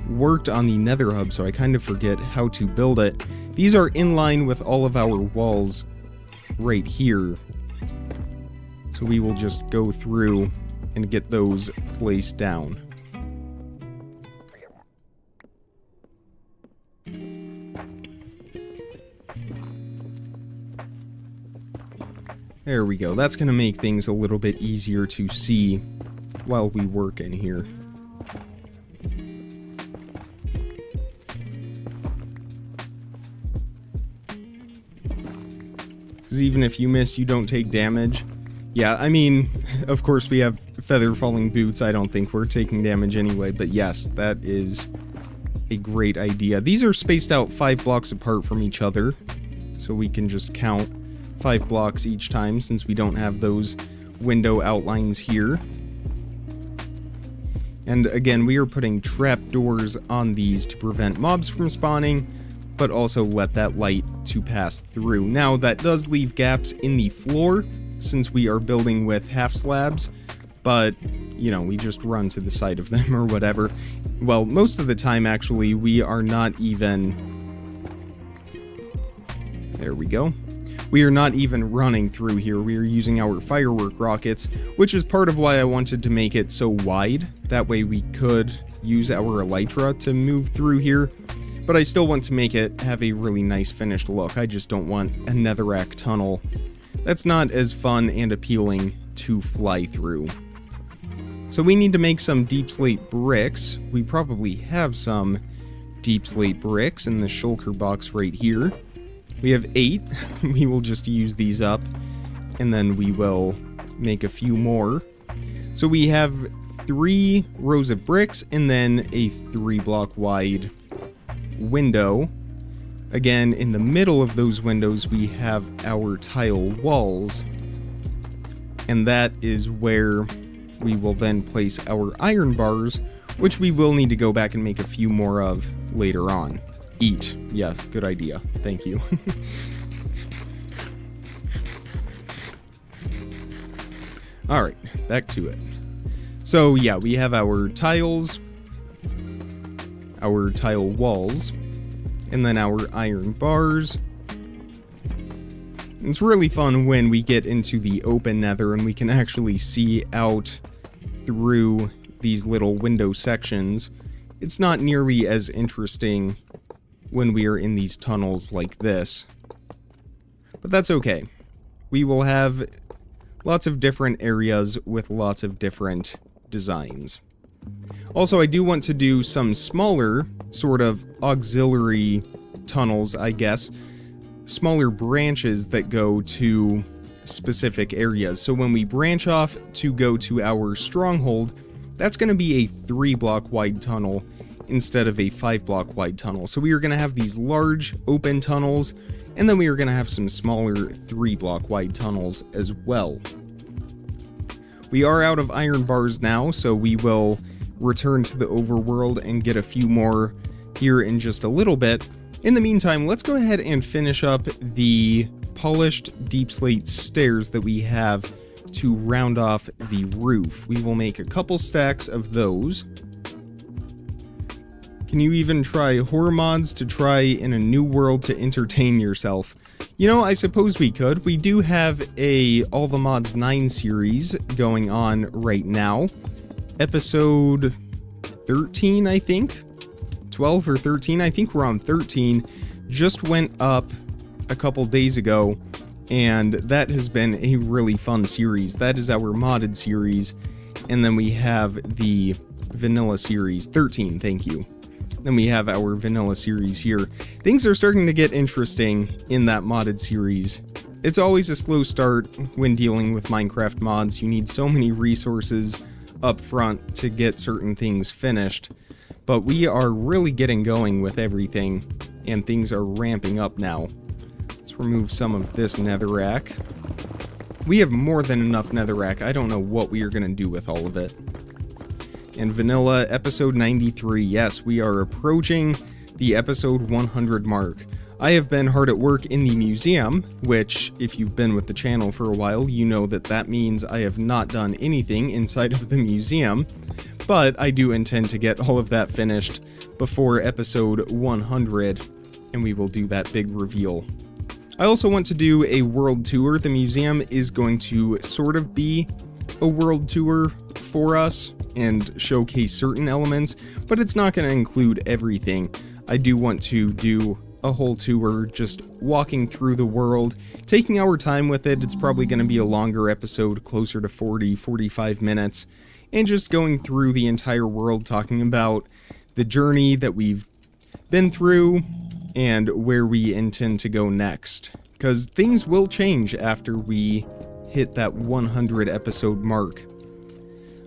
worked on the Nether hub, so I kind of forget how to build it. These are in line with all of our walls right here. So we will just go through and get those placed down. There we go. That's going to make things a little bit easier to see while we work in here. Because even if you miss, you don't take damage. Yeah, I mean, of course we have feather falling boots. I don't think we're taking damage anyway, but yes, that is a great idea. These are spaced out 5 blocks apart from each other, so we can just count 5 blocks each time since we don't have those window outlines here. And again, we are putting trapdoors on these to prevent mobs from spawning, but also let that light to pass through. Now, that does leave gaps in the floor since we are building with half slabs, but, you know, we just run to the side of them or whatever. Well, most of the time, actually, we are not even... There we go. We are not even running through here. We are using our firework rockets, which is part of why I wanted to make it so wide. That way we could use our elytra to move through here. But I still want to make it have a really nice finished look. I just don't want a netherrack tunnel. That's not as fun and appealing to fly through. So we need to make some deep slate bricks. We probably have some deep slate bricks in the shulker box right here. We have 8. We will just use these up, and then we will make a few more. So we have 3 rows of bricks, and then a 3-block wide window. Again, in the middle of those windows, we have our tile walls, and that is where we will then place our iron bars, which we will need to go back and make a few more of later on. Eat. Yeah, good idea. Thank you. Alright, back to it. So yeah, we have our tiles, our tile walls, and then our iron bars. It's really fun when we get into the open nether and we can actually see out through these little window sections. It's not nearly as interesting when we are in these tunnels like this. But that's okay. We will have lots of different areas with lots of different designs. Also, I do want to do some smaller, sort of auxiliary tunnels, I guess. Smaller branches that go to specific areas. So when we branch off to go to our stronghold, that's going to be a 3-block wide tunnel instead of a 5-block wide tunnel. So we are going to have these large open tunnels, and then we are going to have some smaller 3-block wide tunnels as well. We are out of iron bars now, so we will return to the overworld and get a few more here in just a little bit. In the meantime, let's go ahead and finish up the polished deep slate stairs that we have to round off the roof. We will make a couple stacks of those. Can you even try horror mods to try in a new world to entertain yourself? You know, I suppose we could. We do have a All the Mods 9 series going on right now. Episode 13, I think? 12 or 13? I think we're on 13. Just went up a couple days ago, and that has been a really fun series. That is our modded series. And then we have the vanilla series. 13, thank you. Then we have our vanilla series here. Things are starting to get interesting in that modded series. It's always a slow start when dealing with Minecraft mods. You need so many resources up front to get certain things finished. But we are really getting going with everything, and things are ramping up now. Let's remove some of this netherrack. We have more than enough netherrack. I don't know what we are going to do with all of it. And vanilla, episode 93. Yes, we are approaching the episode 100 mark. I have been hard at work in the museum, which, if you've been with the channel for a while, you know that that means I have not done anything inside of the museum, but I do intend to get all of that finished before episode 100, and we will do that big reveal. I also want to do a world tour. The museum is going to sort of be a world tour for us and showcase certain elements, but it's not going to include everything. I do want to do a whole tour, just walking through the world, taking our time with it. It's probably going to be a longer episode, closer to 40-45 minutes, and just going through the entire world, talking about the journey that we've been through and where we intend to go next. Because things will change after we hit that 100 episode mark.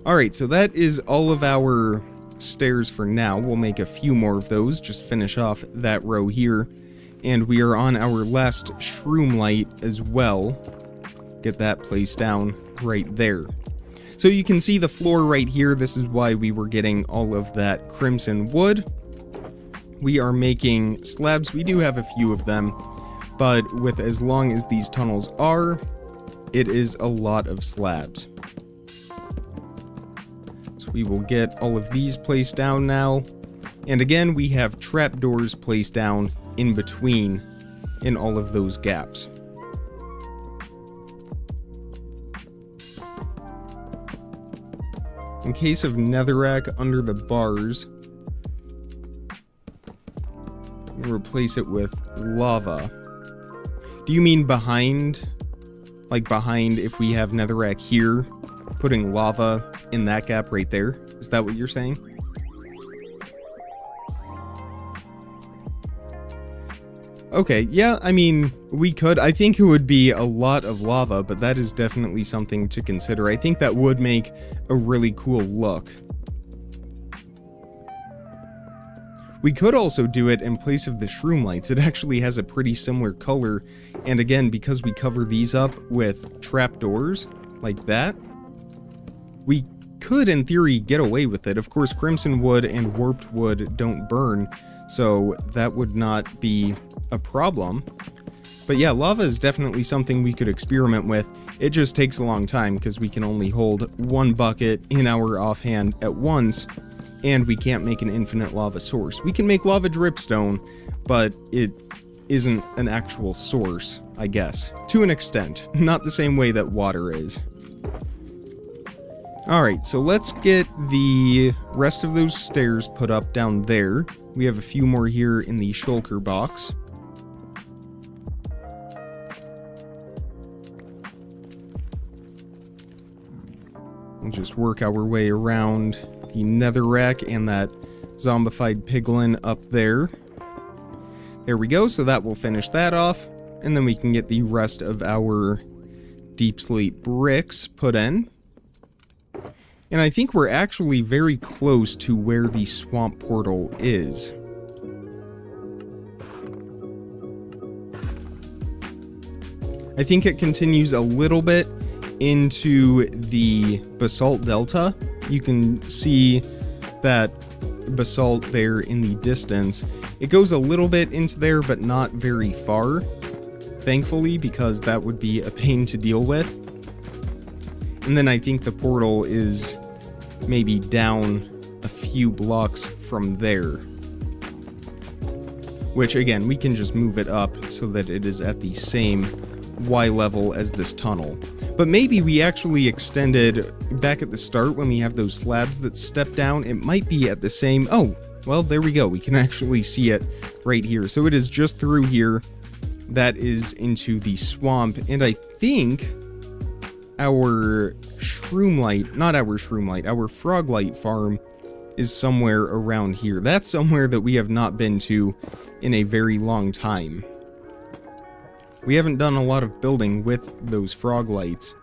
Alright, so that is all of our stairs for now. We'll make a few more of those, just finish off that row here. And we are on our last shroom light as well. Get that placed down right there. So you can see the floor right here. This is why we were getting all of that crimson wood. We are making slabs. We do have a few of them, but with as long as these tunnels are, it is a lot of slabs. So we will get all of these placed down now. And again, we have trapdoors placed down in between in all of those gaps. In case of netherrack under the bars, we'll replace it with lava. Do you mean behind? Like behind, if we have netherrack here, putting lava in that gap right there? Is that what you're saying? Okay, yeah, I mean, we could. I think it would be a lot of lava, but that is definitely something to consider. I think that would make a really cool look. We could also do it in place of the shroom lights. It actually has a pretty similar color, and again, because we cover these up with trapdoors like that, we could, in theory, get away with it. Of course, crimson wood and warped wood don't burn, so that would not be a problem. But yeah, lava is definitely something we could experiment with. It just takes a long time because we can only hold one bucket in our offhand at once, and we can't make an infinite lava source. We can make lava dripstone, but it isn't an actual source, I guess. To an extent. Not the same way that water is. Alright, so let's get the rest of those stairs put up down there. We have a few more here in the shulker box. We'll just work our way around the netherrack and that zombified piglin up there. There we go, so that will finish that off. And then we can get the rest of our deep slate bricks put in. And I think we're actually very close to where the swamp portal is. I think it continues a little bit into the basalt delta. You can see that basalt there in the distance. It goes a little bit into there, but not very far, thankfully, because that would be a pain to deal with. And then I think the portal is maybe down a few blocks from there. which again, we can just move it up so that it is at the same Y level as this tunnel. But maybe we actually extended back at the start when we have those slabs that step down. It might be at the same... Oh, well, there we go. We can actually see it right here. So it is just through here. That is into the swamp. And I think our our Froglight farm is somewhere around here. That's somewhere that we have not been to in a very long time. We haven't done a lot of building with those Froglights,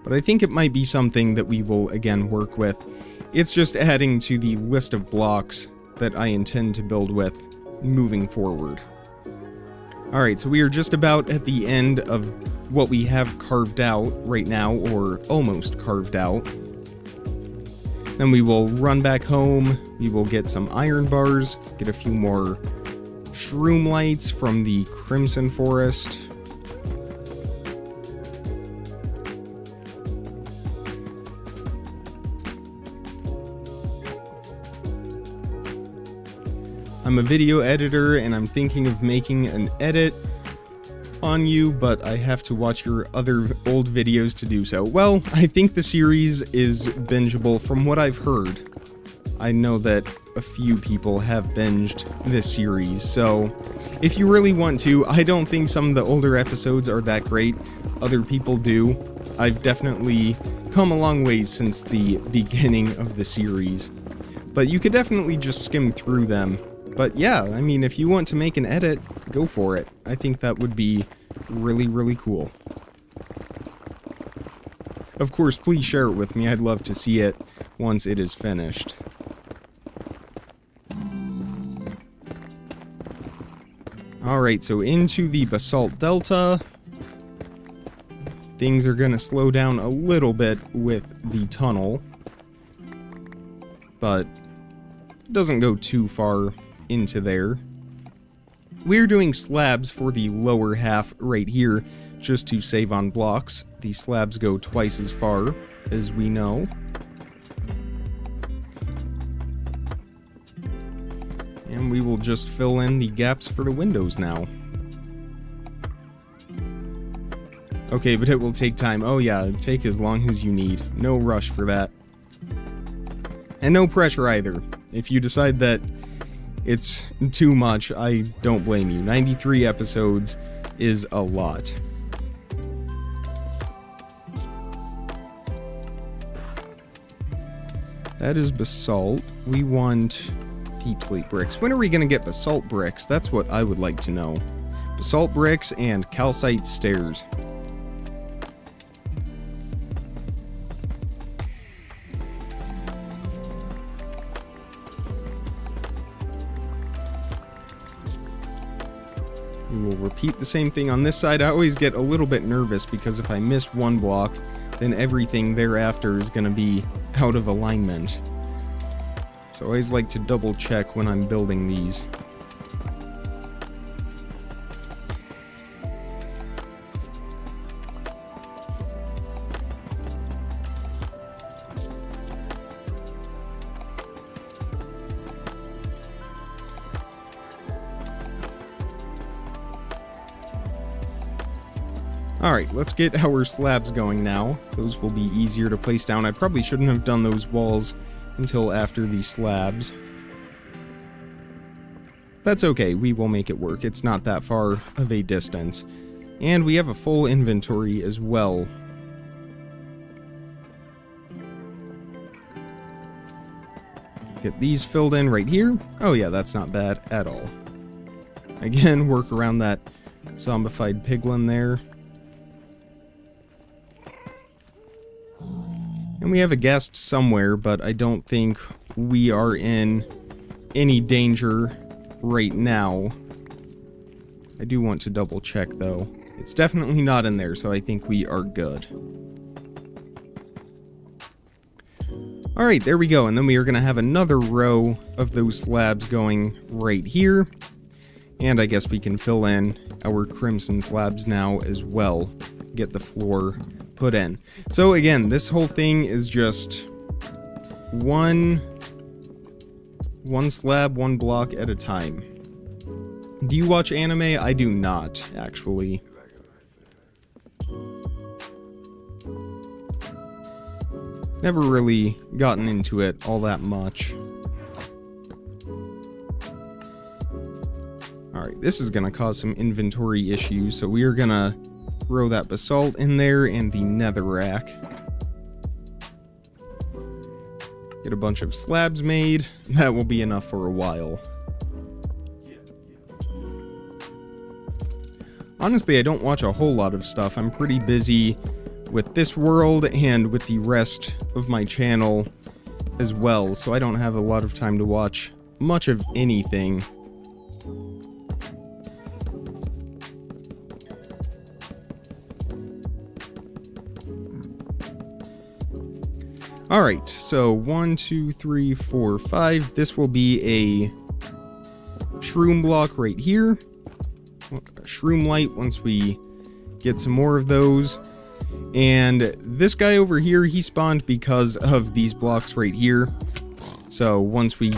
but I think it might be something that we will again work with. It's just adding to the list of blocks that I intend to build with moving forward. Alright, so we are just about at the end of what we have carved out right now, or almost carved out. Then we will run back home, we will get some iron bars, get a few more shroom lights from the Crimson Forest. I'm a video editor and I'm thinking of making an edit on you, but I have to watch your other old videos to do so. Well, I think the series is bingeable from what I've heard. I know that a few people have binged this series, so if you really want to, I don't think some of the older episodes are that great. Other people do. I've definitely come a long way since the beginning of the series, but you could definitely just skim through them. But yeah, I mean, if you want to make an edit, go for it. I think that would be really, really cool. Of course, please share it with me. I'd love to see it once it is finished. Alright, so into the Basalt Delta. Things are going to slow down a little bit with the tunnel, but it doesn't go too far into there. We're doing slabs for the lower half right here just to save on blocks. The slabs go twice as far, as we know. And we will just fill in the gaps for the windows now. Okay, but it will take time. Oh yeah, take as long as you need. No rush for that. And no pressure either. If you decide that it's too much, I don't blame you. 93 episodes is a lot. That is basalt. We want deep slate bricks. When are we going to get basalt bricks? That's what I would like to know. Basalt bricks and calcite stairs. We will repeat the same thing on this side. I always get a little bit nervous because if I miss one block, then everything thereafter is going to be out of alignment. So I always like to double check when I'm building these. Alright, let's get our slabs going now. Those will be easier to place down. I probably shouldn't have done those walls until after the slabs. That's okay, we will make it work. It's not that far of a distance. And we have a full inventory as well. Get these filled in right here. Oh yeah, that's not bad at all. Again, work around that zombified piglin there. And we have a guest somewhere, but I don't think we are in any danger right now. I do want to double check though. It's definitely not in there, so I think we are good. Alright, there we go. And then we are going to have another row of those slabs going right here. And I guess we can fill in our crimson slabs now as well. Get the floor put in. So again, this whole thing is just one slab, one block at a time. Do you watch anime? I do not, actually. Never really gotten into it all that much. Alright, this is going to cause some inventory issues, so we are going to throw that basalt in there and the netherrack. Get a bunch of slabs made. That will be enough for a while. Honestly, I don't watch a whole lot of stuff. I'm pretty busy with this world and with the rest of my channel as well, so I don't have a lot of time to watch much of anything. Alright, so 1, 2, 3, 4, 5. This will be a shroom block right here. A shroom light once we get some more of those. And this guy over here, he spawned because of these blocks right here. So once we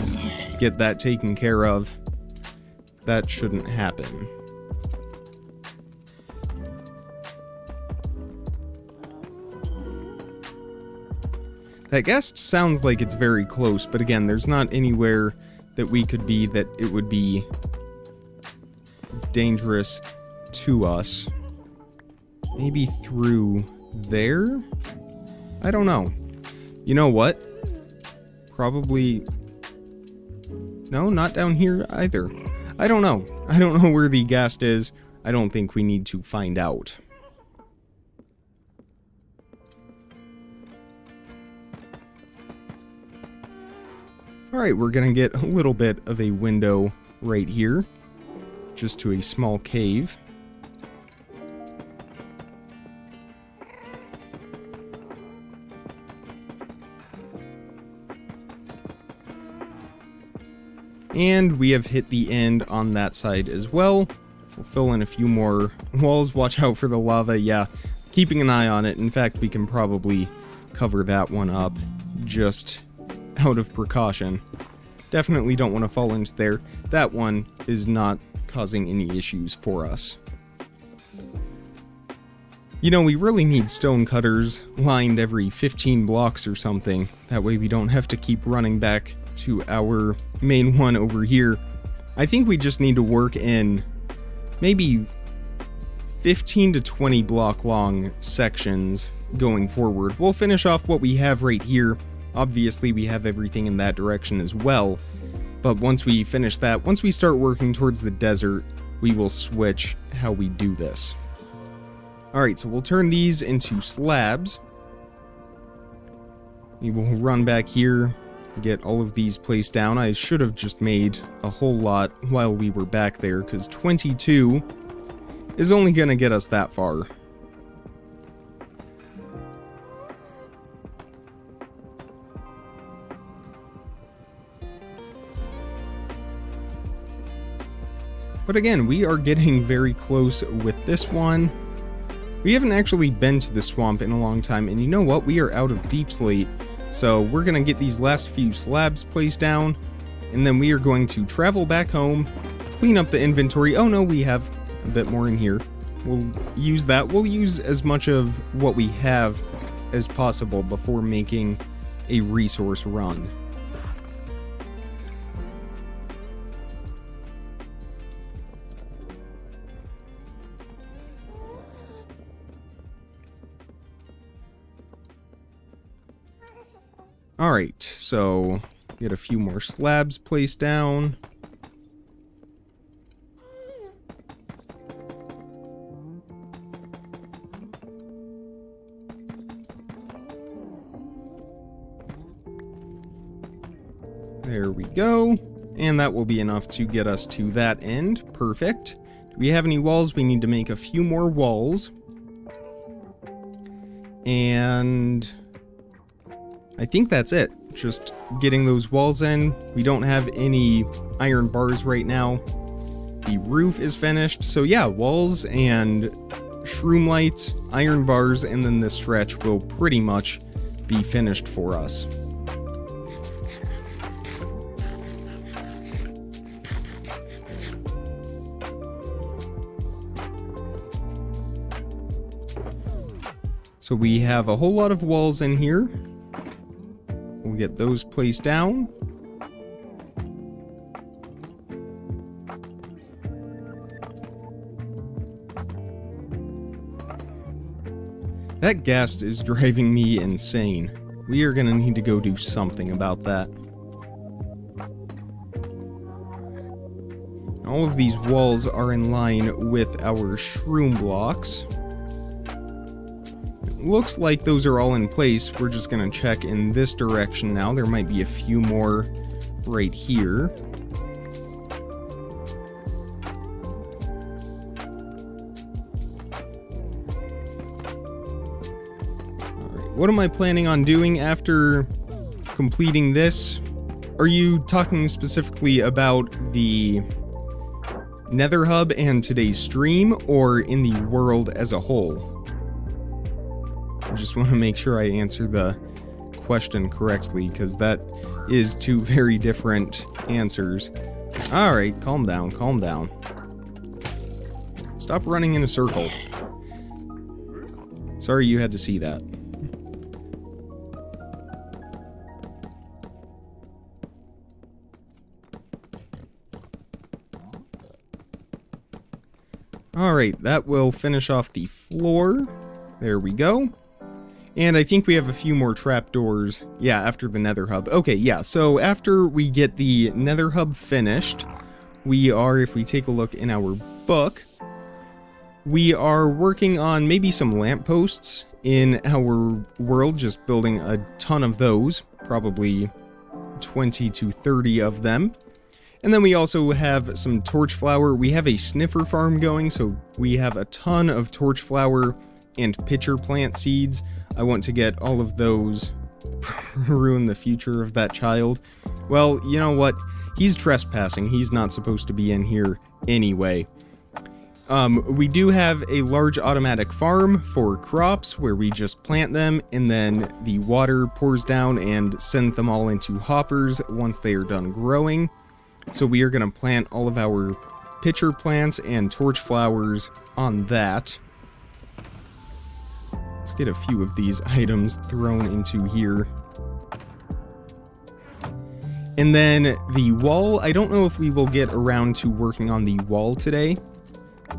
get that taken care of, that shouldn't happen. That guest sounds like it's very close, but again, there's not anywhere that we could be that it would be dangerous to us. Maybe through there? I don't know. You know what? Probably... No, not down here either. I don't know. I don't know where the ghast is. I don't think we need to find out. Alright, we're gonna get a little bit of a window right here, just to a small cave. And we have hit the end on that side as well. We'll fill in a few more walls. Watch out for the lava. Yeah, keeping an eye on it. In fact, we can probably cover that one up just out of precaution. Definitely don't want to fall into there. That one is not causing any issues for us. You know, we really need stone cutters lined every 15 blocks or something. That way we don't have to keep running back to our main one over here. I think we just need to work in maybe 15 to 20 block long sections going forward. We'll finish off what we have right here. Obviously, we have everything in that direction as well, but once we finish that, once we start working towards the desert, we will switch how we do this. Alright, so we'll turn these into slabs. We will run back here, get all of these placed down. I should have just made a whole lot while we were back there, because 22 is only going to get us that far. But again, we are getting very close with this one. We haven't actually been to the swamp in a long time, and you know what? We are out of deep slate, so we're going to get these last few slabs placed down, and then we are going to travel back home, clean up the inventory. Oh no, we have a bit more in here. We'll use that. We'll use as much of what we have as possible before making a resource run. Alright, so get a few more slabs placed down. There we go. And that will be enough to get us to that end. Perfect. Do we have any walls? We need to make a few more walls. And I think that's it. Just getting those walls in. We don't have any iron bars right now. The roof is finished. So yeah, walls and shroom lights, iron bars, and then this stretch will pretty much be finished for us. So we have a whole lot of walls in here. We'll get those placed down. That ghast is driving me insane. We are gonna need to go do something about that. All of these walls are in line with our shroom blocks. It looks like those are all in place. We're just gonna check in this direction now. There might be a few more right here. What am I planning on doing after completing this? Are you talking specifically about the Nether Hub and today's stream, or in the world as a whole? I just want to make sure I answer the question correctly, because that is two very different answers. Alright, calm down, calm down. Stop running in a circle. Sorry you had to see that. Alright, that will finish off the floor. There we go. And I think we have a few more trapdoors, yeah, after the Nether Hub. Okay, yeah, so after we get the Nether Hub finished, we are, if we take a look in our book, we are working on maybe some lampposts in our world, just building a ton of those, probably 20 to 30 of them. And then we also have some torch flower. We have a sniffer farm going, so we have a ton of torch flower and pitcher plant seeds. I want to get all of those. Ruin the future of that child. Well, you know what? He's trespassing. He's not supposed to be in here anyway. We do have a large automatic farm for crops where we just plant them and then the water pours down and sends them all into hoppers once they are done growing. So we are going to plant all of our pitcher plants and torch flowers on that. Let's get a few of these items thrown into here. And then the wall, I don't know if we will get around to working on the wall today.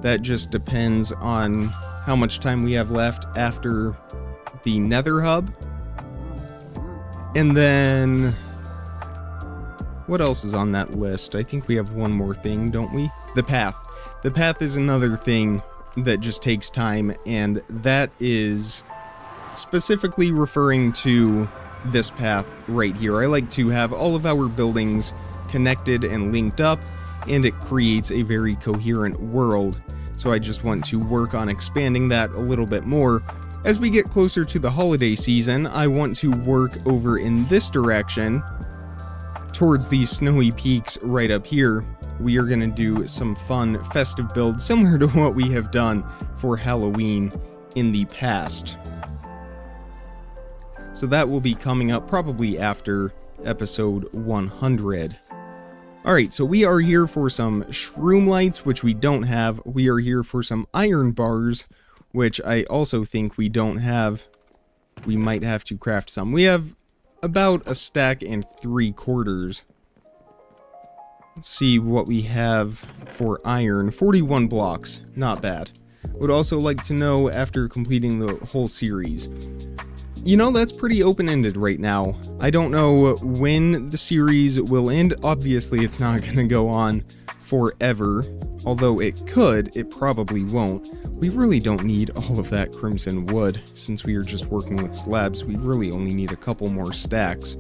That just depends on how much time we have left after the Nether Hub. And then what else is on that list? I think we have one more thing, don't we? The path. The path is another thing that just takes time, and that is specifically referring to this path right here. I like to have all of our buildings connected and linked up, and it creates a very coherent world. So I just want to work on expanding that a little bit more. As we get closer to the holiday season, I want to work over in this direction towards these snowy peaks right up here. We are going to do some fun festive builds similar to what we have done for Halloween in the past. So that will be coming up probably after episode 100. Alright, so we are here for some shroom lights, which we don't have. We are here for some iron bars, which I also think we don't have. We might have to craft some. We have about a stack and 3/4. Let's see what we have for iron. 41 blocks. Not bad. Would also like to know after completing the whole series. You know, that's pretty open-ended right now. I don't know when the series will end. Obviously, it's not going to go on forever. Although it could, it probably won't. We really don't need all of that crimson wood. Since we are just working with slabs, we really only need a couple more stacks.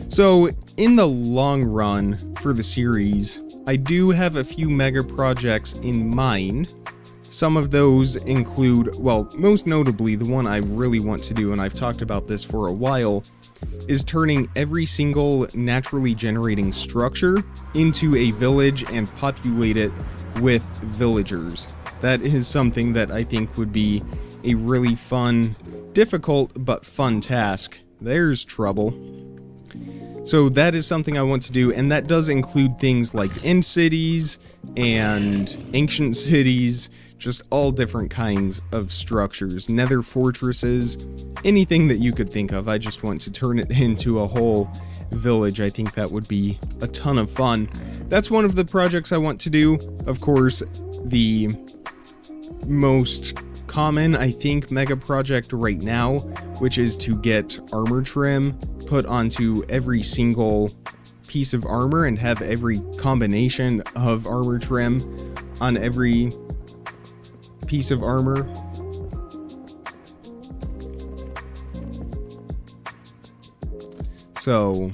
So, in the long run for the series, I do have a few mega projects in mind. Some of those include, well, most notably the one I really want to do, and I've talked about this for a while, is turning every single naturally generating structure into a village and populate it with villagers. That is something that I think would be a really fun, difficult, but fun task. There's trouble. So that is something I want to do, and that does include things like end cities and ancient cities, Just all different kinds of structures, nether fortresses, anything that you could think of. I just want to turn it into a whole village. I think that would be a ton of fun. That's one of the projects I want to do. Of course, the most common, I think, mega project right now, which is to get armor trim put onto every single piece of armor and have every combination of armor trim on every piece of armor. So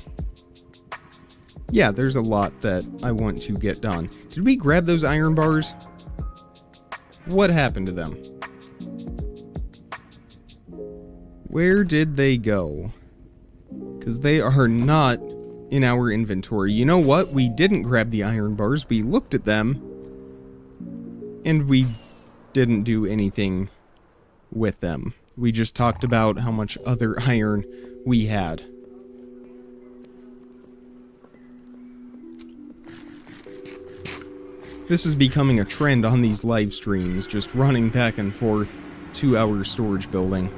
yeah, there's a lot that I want to get done. Did we grab those iron bars? What happened to them? Where did they go? Because they are not in our inventory. You know what? We didn't grab the iron bars. We looked at them and we didn't do anything with them. We just talked about how much other iron we had. This is becoming a trend on these live streams, just running back and forth to our storage building.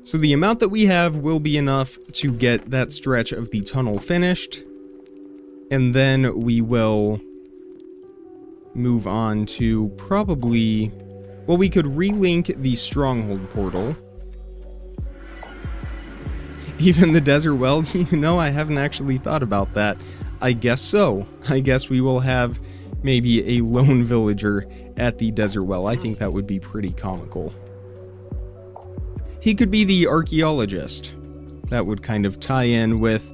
So the amount that we have will be enough to get that stretch of the tunnel finished, and then we will move on to probably, well, we could relink the stronghold portal. Even the desert well, you know, I haven't actually thought about that. I guess so. I guess we will have maybe a lone villager at the desert well. I think that would be pretty comical. He could be the archaeologist. That would kind of tie in with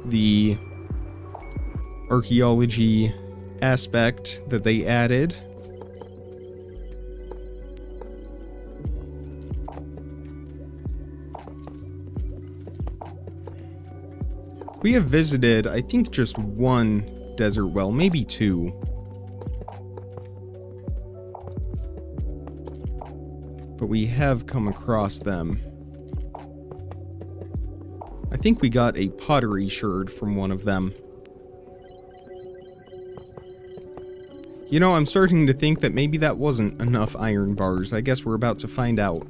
the archaeology aspect that they added. We have visited, I think, just one desert well, maybe two. But we have come across them. I think we got a pottery sherd from one of them. You know, I'm starting to think that maybe that wasn't enough iron bars. I guess we're about to find out.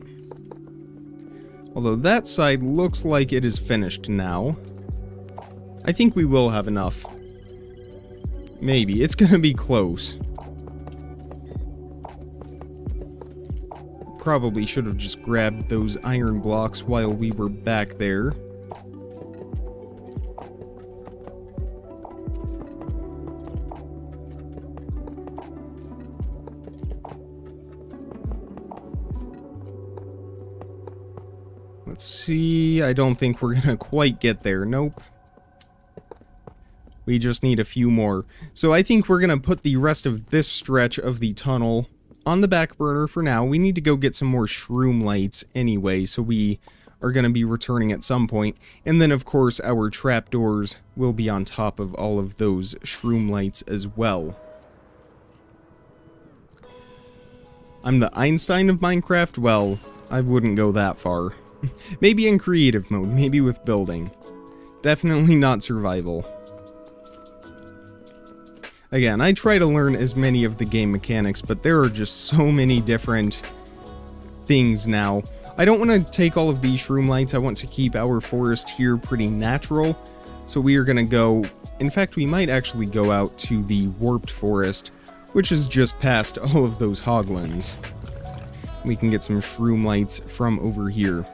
Although that side looks like it is finished now. I think we will have enough. Maybe. It's gonna be close. Probably should have just grabbed those iron blocks while we were back there. Let's see. I don't think we're gonna quite get there. Nope. We just need a few more. So I think we're gonna put the rest of this stretch of the tunnel on the back burner for now. We need to go get some more shroom lights anyway, so we are gonna be returning at some point. And then, of course, our trapdoors will be on top of all of those shroom lights as well. I'm the Einstein of Minecraft? Well, I wouldn't go that far. Maybe in creative mode, maybe with building. Definitely not survival. Again, I try to learn as many of the game mechanics, but there are just so many different things now. I don't want to take all of these shroom lights. I want to keep our forest here pretty natural. So we are going to go... In fact, we might actually go out to the warped forest, which is just past all of those hoglins. We can get some shroom lights from over here.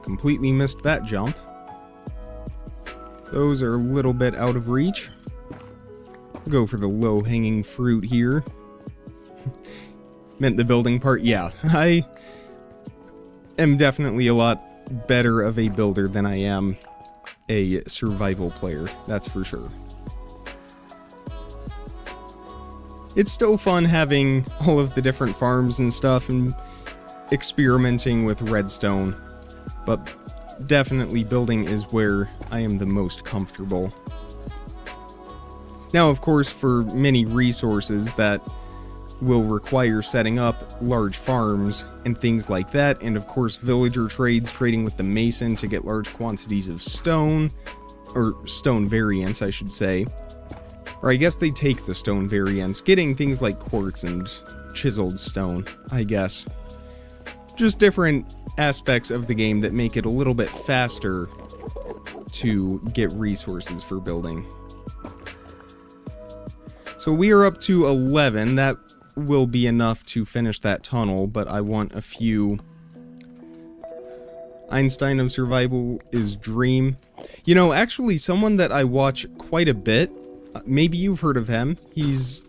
Completely missed that jump. Those are a little bit out of reach. Go for the low-hanging fruit here. Meant the building part. Yeah, I am definitely a lot better of a builder than I am a survival player. That's for sure. It's still fun having all of the different farms and stuff and experimenting with redstone. But definitely building is where I am the most comfortable. Now, of course, for many resources that will require setting up large farms and things like that, and of course villager trades, trading with the mason to get large quantities of stone, or stone variants I should say, or I guess they take the stone variants, getting things like quartz and chiseled stone, I guess. Just different aspects of the game that make it a little bit faster to get resources for building. So we are up to 11, that will be enough to finish that tunnel, but I want a few. Einstein of Survival is Dream. You know, actually someone that I watch quite a bit, maybe you've heard of him, he's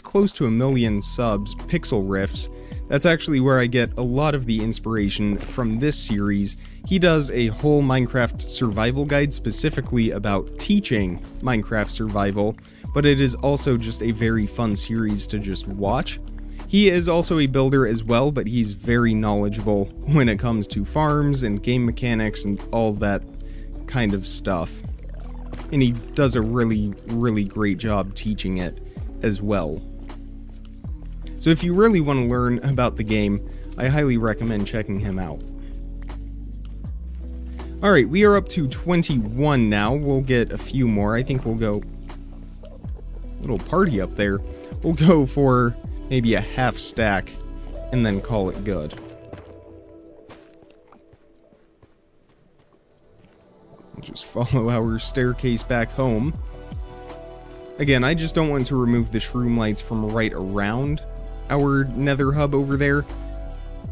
close to 1 million subs, Pixel Riffs. That's actually where I get a lot of the inspiration from this series. He does a whole Minecraft survival guide specifically about teaching Minecraft survival, but it is also just a very fun series to just watch. He is also a builder as well, but he's very knowledgeable when it comes to farms and game mechanics and all that kind of stuff. And he does a really, really great job teaching it as well. So if you really want to learn about the game, I highly recommend checking him out. Alright, we are up to 21 now. We'll get a few more. I think we'll go... little party up there. We'll go for maybe a half stack and then call it good. We'll just follow our staircase back home. Again, I just don't want to remove the shroom lights from right around our nether hub over there.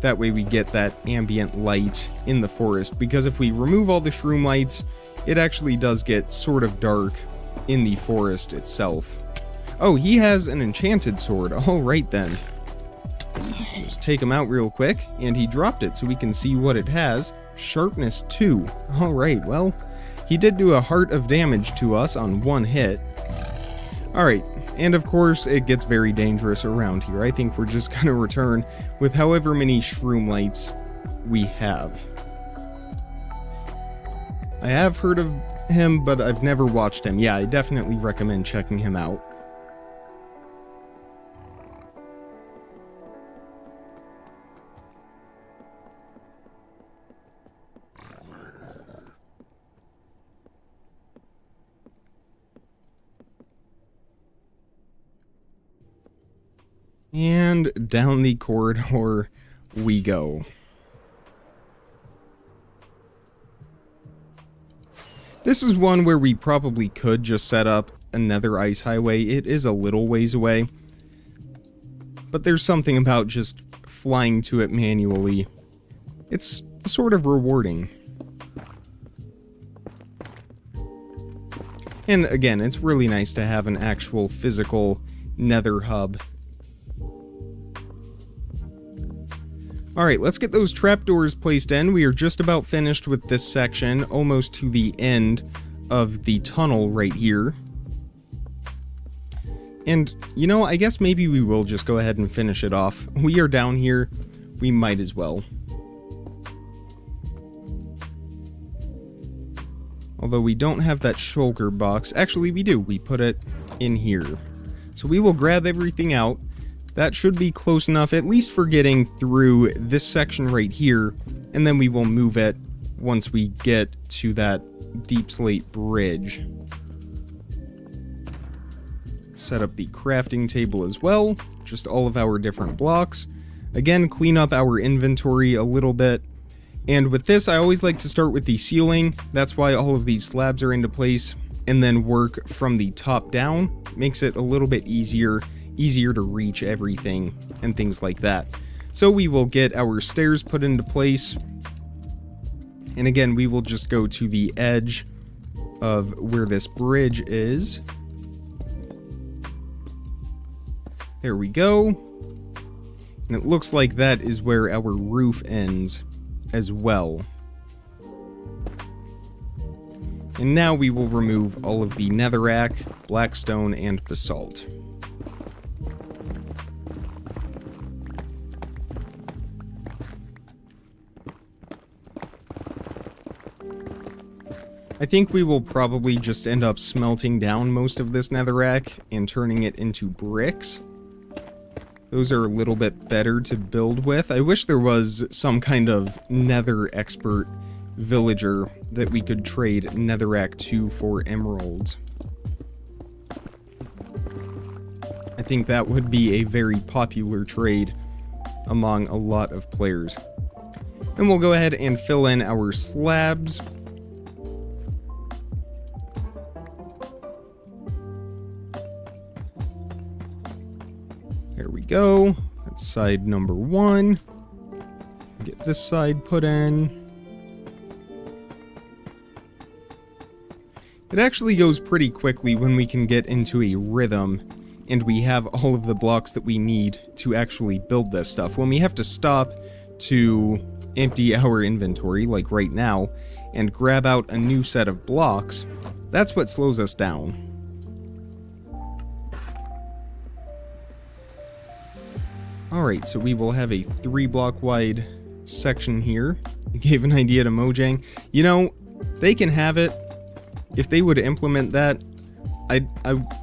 That way we get that ambient light in the forest, because if we remove all the shroom lights, it actually does get sort of dark in the forest itself. Oh, he has an enchanted sword. Alright then. Just take him out real quick, and he dropped it so we can see what it has. Sharpness 2. Alright, well, he did do a heart of damage to us on one hit. Alright, and of course it gets very dangerous around here. I think we're just gonna return with however many shroom lights we have. I have heard of him, but I've never watched him. Yeah, I definitely recommend checking him out. And down the corridor we go. This is one where we probably could just set up another ice highway. It is a little ways away, but there's something about just flying to it manually. It's sort of rewarding. And again, it's really nice to have an actual physical nether hub. Alright, let's get those trapdoors placed in. We are just about finished with this section, almost to the end of the tunnel right here. And, you know, I guess maybe we will just go ahead and finish it off. We are down here, we might as well. Although we don't have that shulker box. Actually, we do. We put it in here. So we will grab everything out. That should be close enough, at least for getting through this section right here, and then we will move it once we get to that deep slate bridge. Set up the crafting table as well, just all of our different blocks. Again, clean up our inventory a little bit. And with this, I always like to start with the ceiling. That's why all of these slabs are into place, and then work from the top down. Makes it a little bit easier to reach everything and things like that. So we will get our stairs put into place, and again we will just go to the edge of where this bridge is. There we go, and it looks like that is where our roof ends as well. And now we will remove all of the netherrack, blackstone, and basalt. I think we will probably just end up smelting down most of this netherrack and turning it into bricks. Those are a little bit better to build with. I wish there was some kind of Nether expert villager that we could trade Netherrack to for emeralds. I think that would be a very popular trade among a lot of players. And we'll go ahead and fill in our slabs. There we go. That's side number 1. Get this side put in. It actually goes pretty quickly when we can get into a rhythm and we have all of the blocks that we need to actually build this stuff. When we have to stop to empty our inventory, like right now, and grab out a new set of blocks, that's what slows us down. Alright, so we will have a 3-block wide section here. I gave an idea to Mojang. You know, they can have it. If they would implement that, I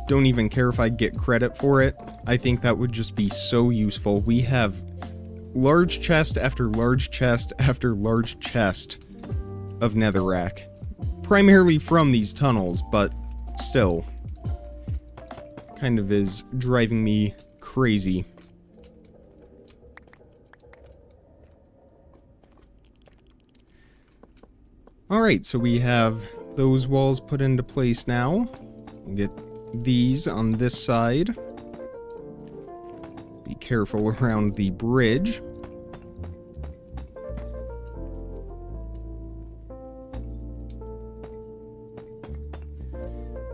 don't even care if I get credit for it. I think that would just be so useful. We have large chest after large chest after large chest of netherrack. Primarily from these tunnels, but still. Kind of is driving me crazy. Alright, so we have those walls put into place now. We'll get these on this side. Be careful around the bridge.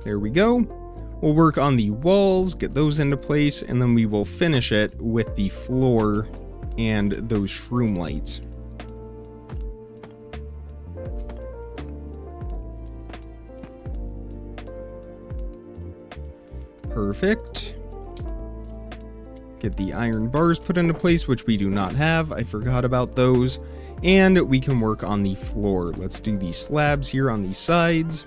There we go. We'll work on the walls, get those into place, and then we will finish it with the floor and those shroom lights. Perfect. Get the iron bars put into place, which we do not have. I forgot about those. And we can work on the floor. Let's do the slabs here on these sides.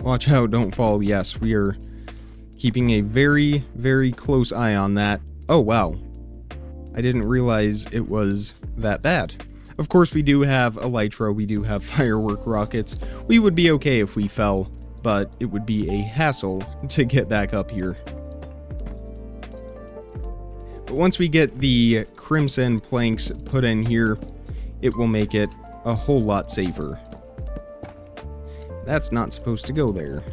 Watch out, don't fall. Yes, we are keeping a very, very close eye on that. Oh, wow. I didn't realize it was that bad. Of course, we do have elytra, we do have firework rockets. We would be okay if we fell, but it would be a hassle to get back up here. But once we get the crimson planks put in here, it will make it a whole lot safer. That's not supposed to go there.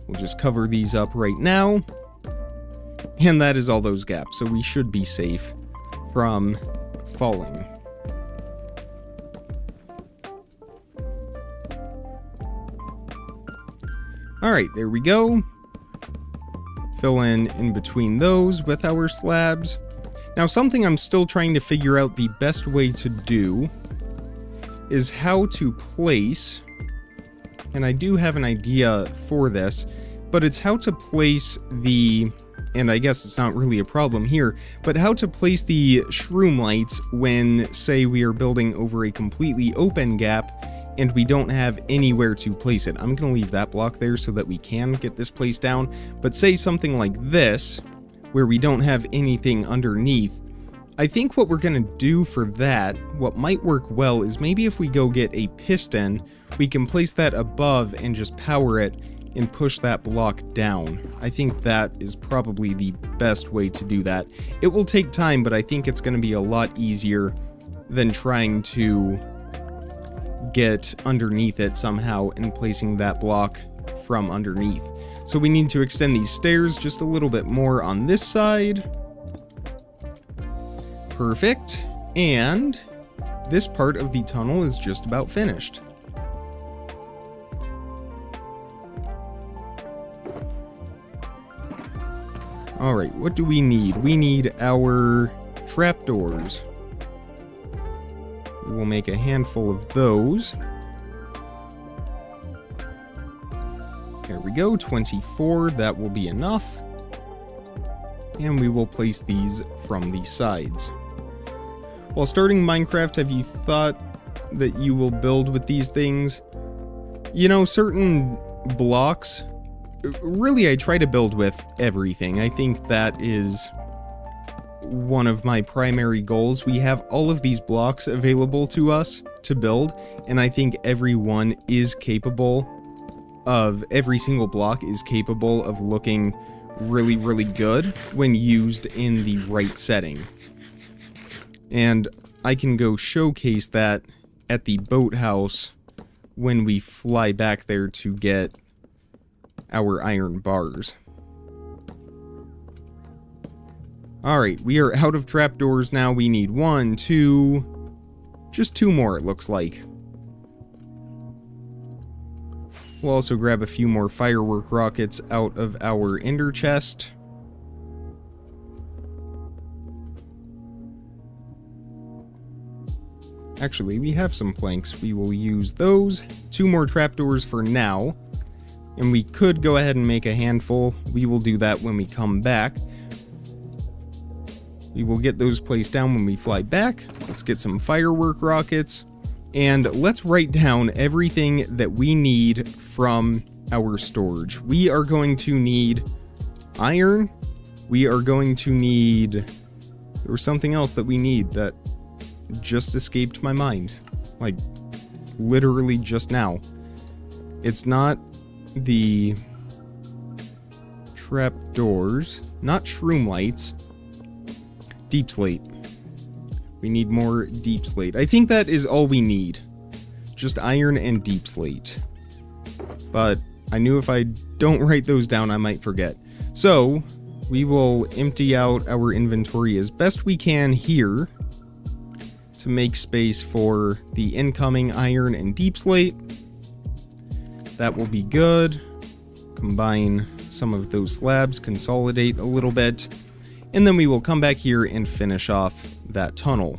We'll just cover these up right now. And that is all those gaps, so we should be safe from falling. Alright, there we go. Fill in between those with our slabs. Now, something I'm still trying to figure out the best way to do is how to place, and I do have an idea for this, but it's how to place the, and I guess it's not really a problem here, but how to place the shroom lights when, say, we are building over a completely open gap and we don't have anywhere to place it. I'm going to leave that block there so that we can get this place down, but say something like this, where we don't have anything underneath. I think what we're going to do for that, what might work well, is maybe if we go get a piston, we can place that above and just power it and push that block down. I think that is probably the best way to do that. It will take time, but I think it's going to be a lot easier than trying to get underneath it somehow and placing that block from underneath. So we need to extend these stairs just a little bit more on this side. Perfect. And this part of the tunnel is just about finished. Alright, what do we need? We need our trapdoors. We will make a handful of those. There we go, 24, that will be enough. and we will place these from the sides. While starting Minecraft, have you thought that you will build with these things? You know, certain blocks, really I try to build with everything. I think that is one of my primary goals. We have all of these blocks available to us to build, and I think every single block is capable of looking really, really good when used in the right setting. And I can go showcase that at the boathouse when we fly back there to get our iron bars. Alright, we are out of trapdoors now. We need 1, 2, just 2 more it looks like. We'll also grab a few more firework rockets out of our ender chest. Actually, we have some planks. We will use those. 2 more trapdoors for now. And we could go ahead and make a handful. We will do that when we come back. We will get those placed down when we fly back. Let's get some firework rockets. And let's write down everything that we need from our storage. We are going to need iron. We are going to need... There was something else that we need that just escaped my mind. Like, literally just now. It's not the trapdoors, not shroom lights. Deep slate. We need more deep slate. I think that is all we need. Just iron and deep slate. But I knew if I don't write those down, I might forget. So, we will empty out our inventory as best we can here to make space for the incoming iron and deep slate. That will be good. Combine some of those slabs, consolidate a little bit. And then we will come back here and finish off that tunnel.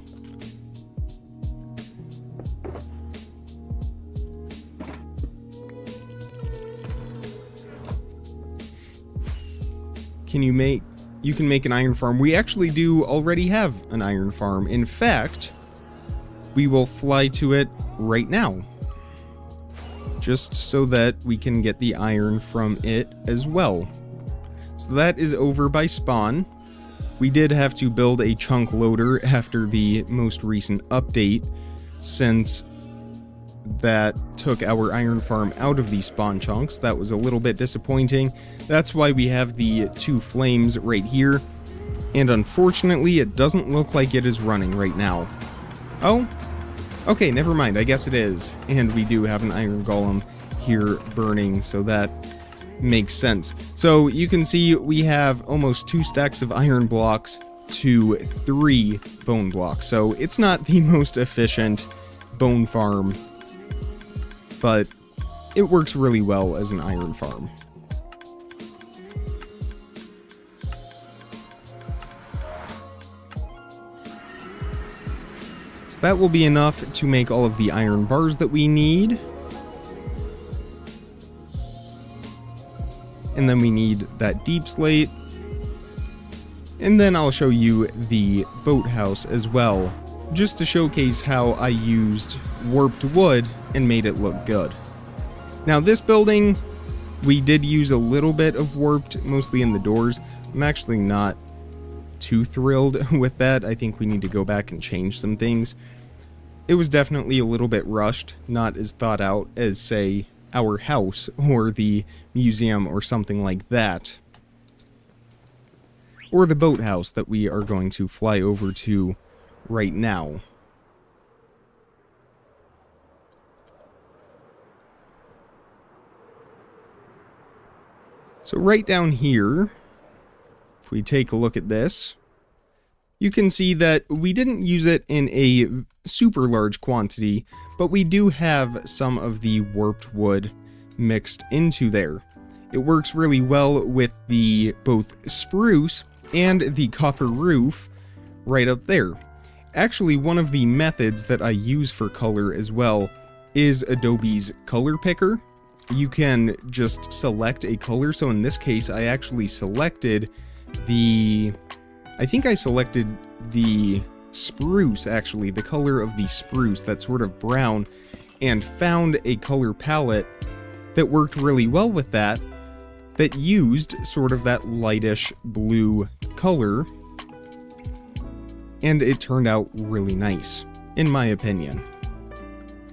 You can make an iron farm. We actually do already have an iron farm. In fact, we will fly to it right now, just so that we can get the iron from it as well. So that is over by spawn. We did have to build a chunk loader after the most recent update, since that took our iron farm out of the spawn chunks. That was a little bit disappointing. That's why we have the 2 flames right here. And unfortunately, it doesn't look like it is running right now. Oh, okay, never mind. I guess it is. And we do have an iron golem here burning, so that makes sense. So you can see we have almost 2 stacks of iron blocks to 3 bone blocks. So it's not the most efficient bone farm, but it works really well as an iron farm. So that will be enough to make all of the iron bars that we need. And then we need that deep slate. And then I'll show you the boathouse as well, just to showcase how I used warped wood and made it look good. Now this building, we did use a little bit of warped, mostly in the doors. I'm actually not too thrilled with that. I think we need to go back and change some things. It was definitely a little bit rushed, not as thought out as, say, our house or the museum or something like that. Or the boathouse that we are going to fly over to right now. So right down here, if we take a look at this, you can see that we didn't use it in a super large quantity, but we do have some of the warped wood mixed into there. It works really well with the both spruce and the copper roof right up there. Actually, one of the methods that I use for color as well is Adobe's color picker. You can just select a color. So in this case, I actually selected I think I selected the spruce, actually, the color of the spruce, that sort of brown, and found a color palette that worked really well with that used sort of that lightish blue color, and it turned out really nice, in my opinion.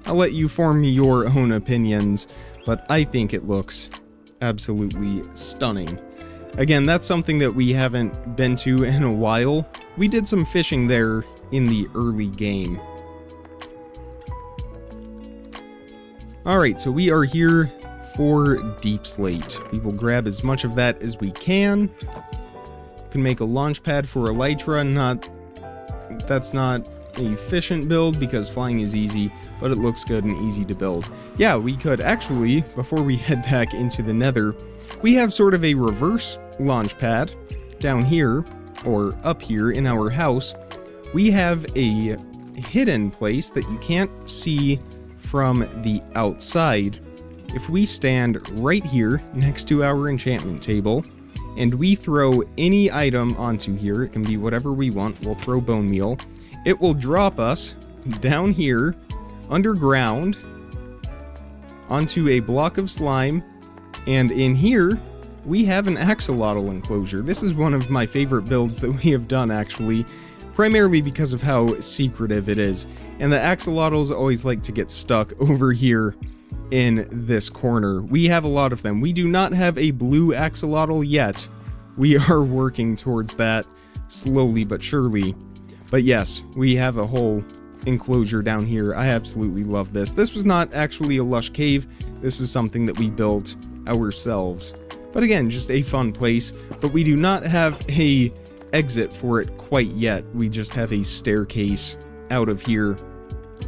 I'll let you form your own opinions, but I think it looks absolutely stunning. Again, that's something that we haven't been to in a while. We did some fishing there in the early game. Alright, so we are here for deep slate. We will grab as much of that as we can. You can make a launch pad for Elytra. That's not an efficient build because flying is easy, but it looks good and easy to build. Yeah, we could actually, before we head back into the Nether, we have sort of a reverse launch pad down here, or up here in our house. We have a hidden place that you can't see from the outside. If we stand right here next to our enchantment table, and we throw any item onto here, it can be whatever we want, we'll throw bone meal, it will drop us down here, underground, onto a block of slime, and in here, we have an axolotl enclosure. This is one of my favorite builds that we have done, actually, primarily because of how secretive it is. And the axolotls always like to get stuck over here in this corner. We have a lot of them. We do not have a blue axolotl yet. We are working towards that slowly but surely. But yes, we have a whole enclosure down here. I absolutely love this. This was not actually a lush cave. This is something that we built ourselves. But again, just a fun place. But we do not have a exit for it quite yet. We just have a staircase out of here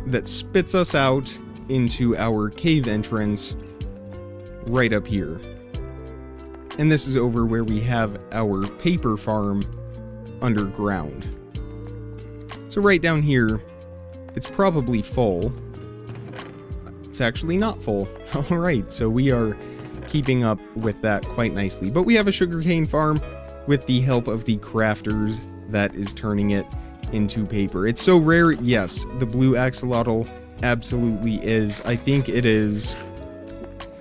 that spits us out into our cave entrance right up here. And this is over where we have our paper farm underground. So right down here, it's probably full. It's actually not full. Alright, so we are keeping up with that quite nicely. But we have a sugarcane farm with the help of the crafters that is turning it into paper. It's so rare, yes, the blue axolotl absolutely is. I think it is...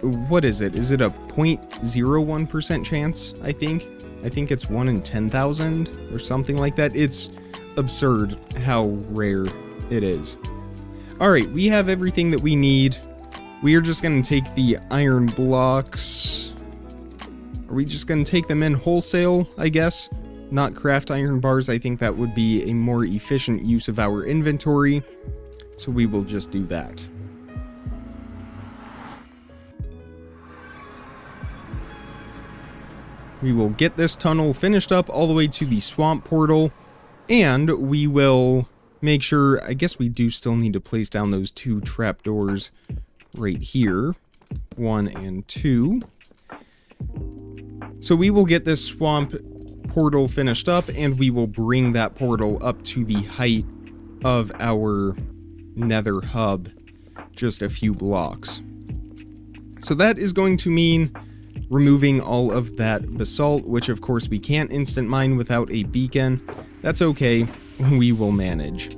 What is it? Is it a 0.01% chance, I think? I think it's 1 in 10,000 or something like that. It's absurd how rare it is. Alright, we have everything that we need. We are just going to take the iron blocks. Are we just going to take them in wholesale, I guess? Not craft iron bars. I think that would be a more efficient use of our inventory. So we will just do that. We will get this tunnel finished up all the way to the swamp portal. And we will make sure, I guess we do still need to place down those 2 trapdoors right here. 1 and 2. So we will get this swamp portal finished up, and we will bring that portal up to the height of our Nether hub, just a few blocks. So that is going to mean removing all of that basalt, which of course we can't instant mine without a beacon. That's okay, we will manage.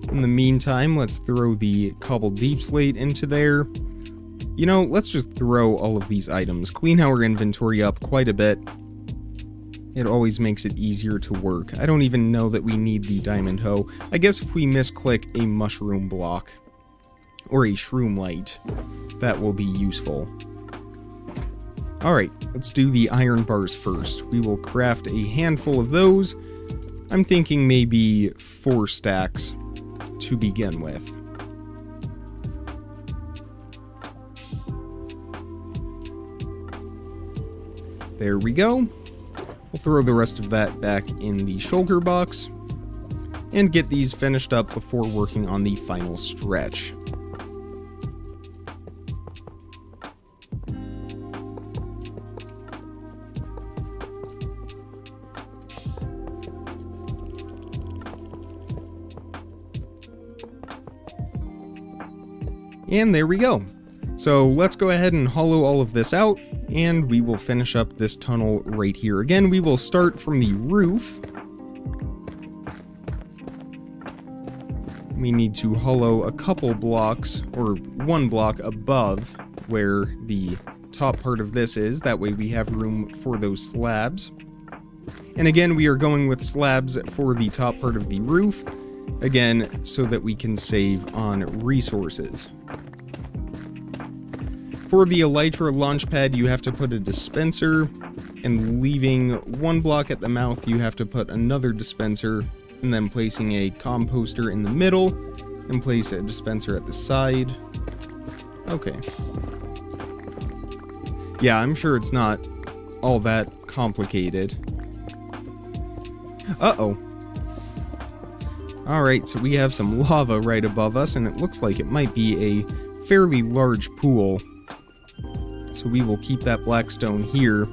In the meantime, let's throw the cobbled deep slate into there. You know, let's just throw all of these items, clean our inventory up quite a bit. It always makes it easier to work. I don't even know that we need the diamond hoe. I guess if we misclick a mushroom block or a shroom light, that will be useful. Alright, let's do the iron bars first. We will craft a handful of those. I'm thinking maybe 4 stacks to begin with. There we go. We'll throw the rest of that back in the shulker box and get these finished up before working on the final stretch. And there we go. So let's go ahead and hollow all of this out. And we will finish up this tunnel right here. Again, we will start from the roof. We need to hollow a couple blocks, or one block above where the top part of this is. That way we have room for those slabs. And again, we are going with slabs for the top part of the roof. Again, so that we can save on resources. For the elytra launch pad, you have to put a dispenser, and leaving one block at the mouth, you have to put another dispenser, and then placing a composter in the middle, and place a dispenser at the side. Okay. Yeah, I'm sure it's not all that complicated. Uh-oh. Alright, so we have some lava right above us, and it looks like it might be a fairly large pool. So we will keep that black stone here.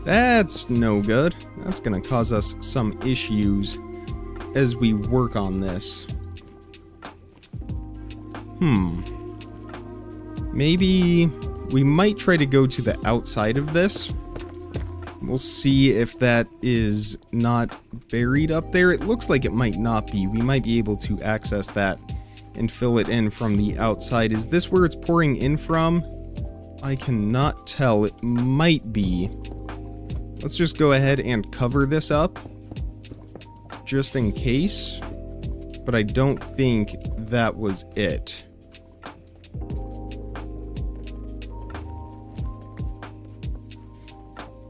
That's no good. That's going to cause us some issues as we work on this. Maybe we might try to go to the outside of this. We'll see if that is not buried up there. It looks like it might not be. We might be able to access that and fill it in from the outside. Is this where it's pouring in from? I cannot tell. It might be. Let's just go ahead and cover this up, just in case. But I don't think that was it.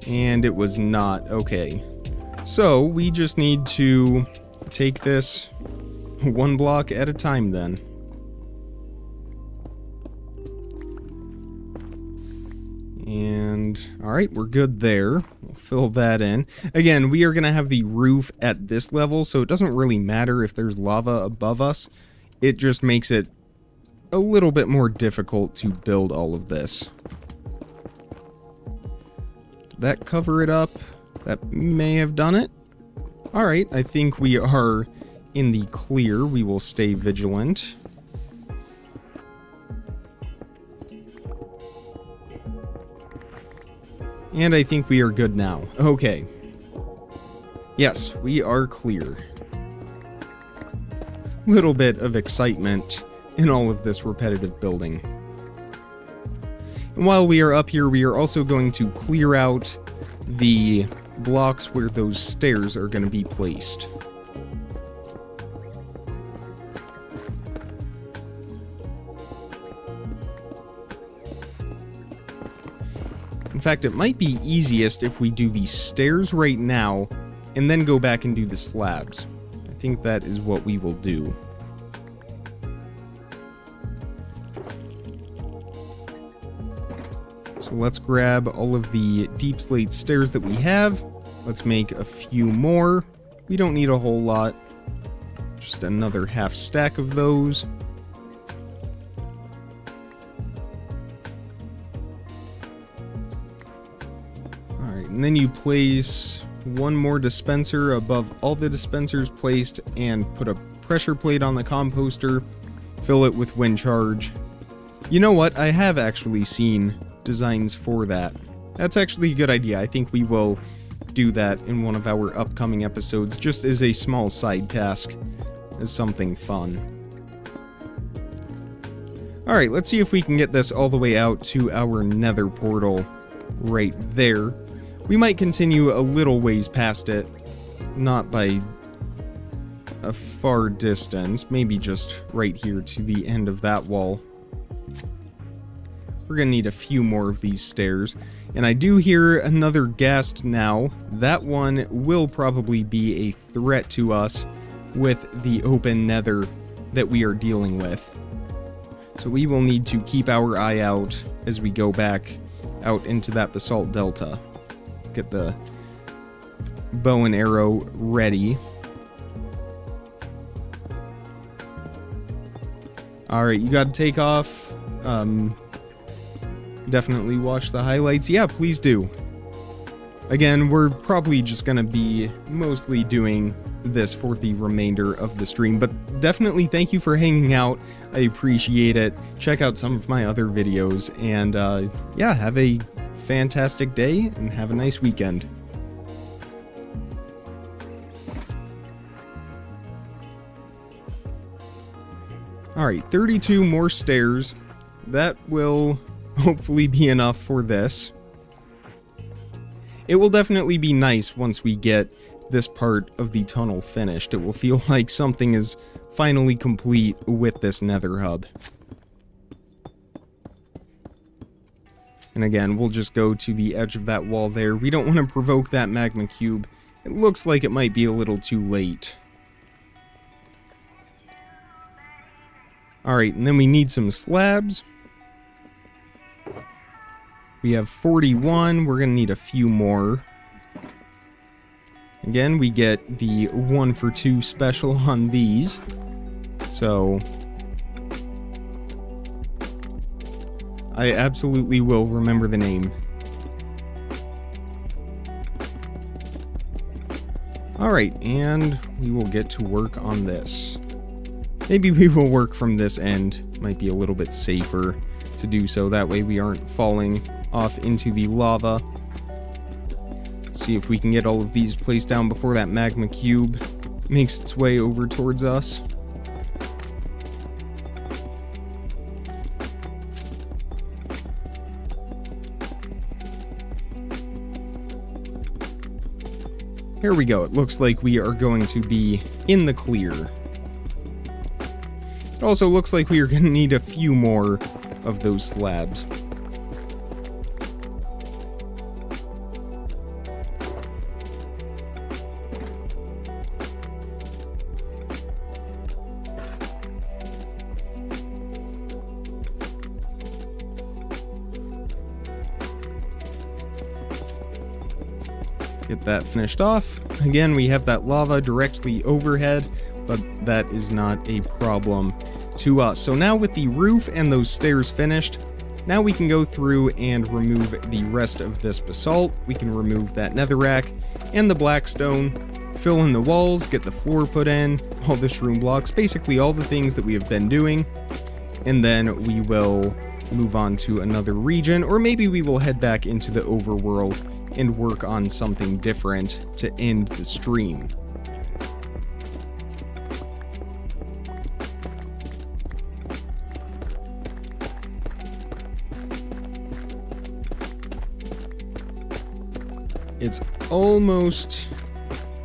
And it was not. Okay. So we just need to take this one block at a time then. And alright, we're good there. We'll fill that in. Again, we are going to have the roof at this level, so it doesn't really matter if there's lava above us. It just makes it a little bit more difficult to build all of this. Did that cover it up? That may have done it. Alright, I think we are in the clear. We will stay vigilant. And I think we are good now. Okay. Yes, we are clear. Little bit of excitement in all of this repetitive building. And while we are up here, we are also going to clear out the blocks where those stairs are going to be placed. In fact, it might be easiest if we do the stairs right now and then go back and do the slabs. I think that is what we will do. So let's grab all of the deep slate stairs that we have. Let's make a few more. We don't need a whole lot. Just another half stack of those. Alright, and then you place one more dispenser above all the dispensers placed and put a pressure plate on the composter. Fill it with wind charge. You know what? I have actually seen designs for that. That's actually a good idea. I think we will do that in one of our upcoming episodes, just as a small side task, as something fun. Alright, let's see if we can get this all the way out to our nether portal right there. We might continue a little ways past it, not by a far distance, maybe just right here to the end of that wall. We're going to need a few more of these stairs. And I do hear another ghast now. That one will probably be a threat to us with the open nether that we are dealing with. So we will need to keep our eye out as we go back out into that basalt delta. Get the bow and arrow ready. Alright, you got to take off. Definitely watch the highlights. Yeah, please do. Again, we're probably just going to be mostly doing this for the remainder of the stream, but definitely thank you for hanging out. I appreciate it. Check out some of my other videos, and yeah, have a fantastic day and have a nice weekend. Alright, 32 more stairs. That will hopefully be enough for this. It will definitely be nice once we get this part of the tunnel finished. It will feel like something is finally complete with this Nether hub. And again, we'll just go to the edge of that wall there. We don't want to provoke that magma cube. It looks like it might be a little too late. Alright, and then we need some slabs. We have 41. We're going to need a few more. Again, we get the 1 for 2 special on these. So I absolutely will remember the name. Alright, and we will get to work on this. Maybe we will work from this end. Might be a little bit safer to do so. That way we aren't falling off into the lava. See if we can get all of these placed down before that magma cube makes its way over towards us. Here we go. It looks like we are going to be in the clear. It also looks like we are going to need a few more of those slabs. Get that finished off. Again, we have that lava directly overhead, but that is not a problem to us. So now with the roof and those stairs finished, now we can go through and remove the rest of this basalt. We can remove that netherrack and the blackstone, fill in the walls, get the floor put in, all the shroom blocks, basically all the things that we have been doing. And then we will move on to another region, or maybe we will head back into the overworld and work on something different to end the stream. It's almost...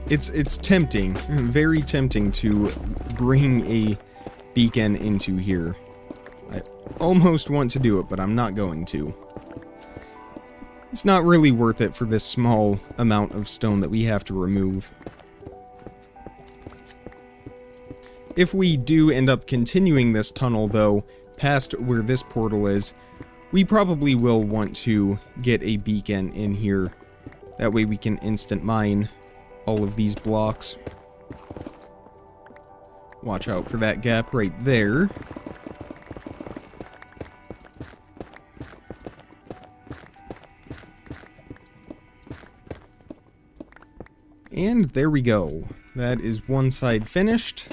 It's tempting, very tempting to bring a beacon into here. I almost want to do it, but I'm not going to. It's not really worth it for this small amount of stone that we have to remove. If we do end up continuing this tunnel, though, past where this portal is, we probably will want to get a beacon in here. That way we can instant mine all of these blocks. Watch out for that gap right there. And there we go. That is one side finished.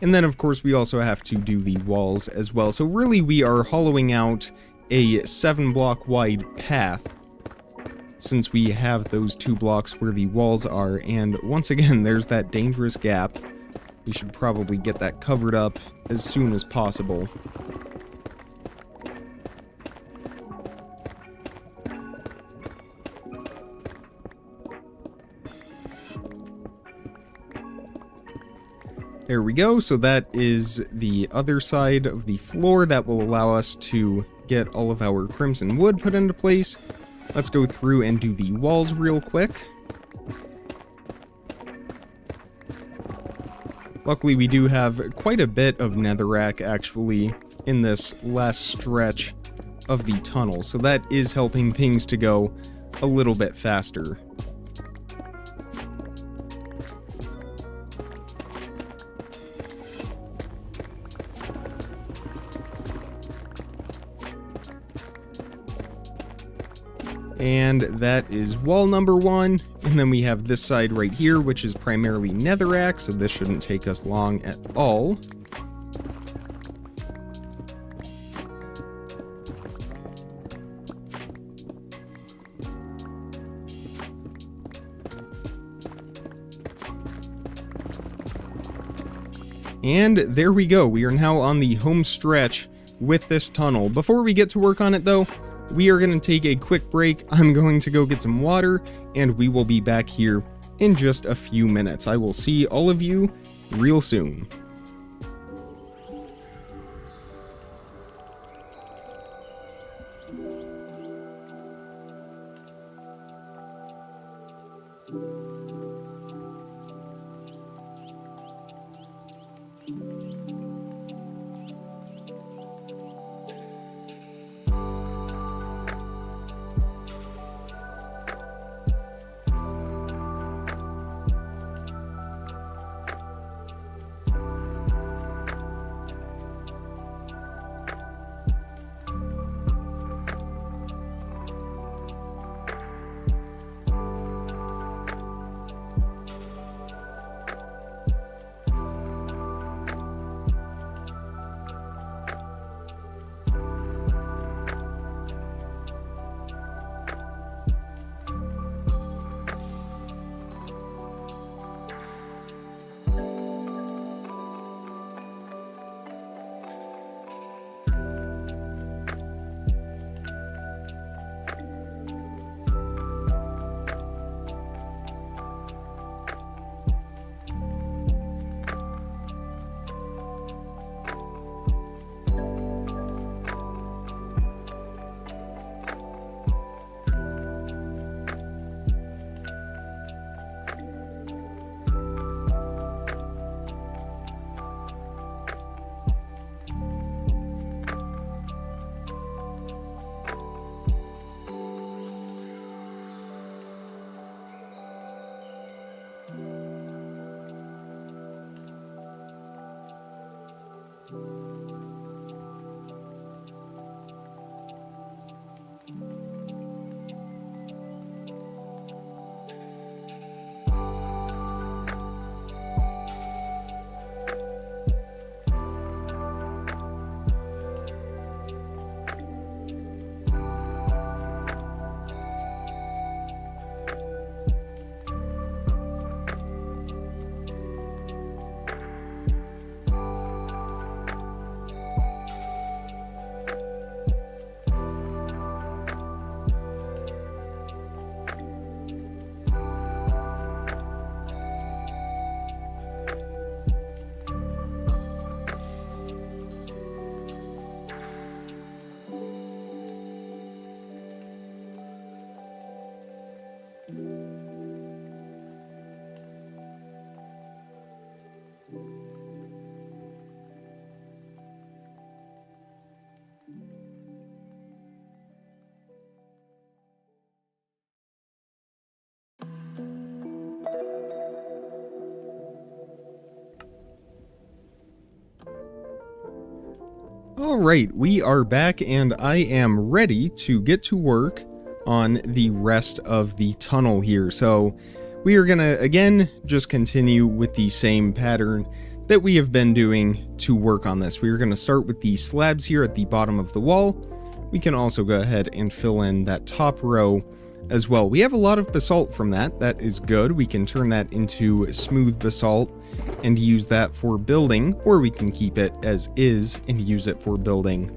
And then, of course, we also have to do the walls as well. So really, we are hollowing out a 7-block wide path, since we have those 2 blocks where the walls are. And once again, there's that dangerous gap. We should probably get that covered up as soon as possible. There we go. So that is the other side of the floor. That will allow us to get all of our crimson wood put into place. Let's go through and do the walls real quick. Luckily, we do have quite a bit of netherrack, actually, in this last stretch of the tunnel. So that is helping things to go a little bit faster. And that is wall number 1. And then we have this side right here, which is primarily netherrack, so this shouldn't take us long at all. And there we go. We are now on the home stretch with this tunnel. Before we get to work on it though, we are going to take a quick break. I'm going to go get some water, and we will be back here in just a few minutes. I will see all of you real soon. Alright, we are back, and I am ready to get to work on the rest of the tunnel here. So we are gonna, again, just continue with the same pattern that we have been doing to work on this. We are gonna start with the slabs here at the bottom of the wall. We can also go ahead and fill in that top row as well. We have a lot of basalt from that. That is good. We can turn that into smooth basalt and use that for building, or we can keep it as is and use it for building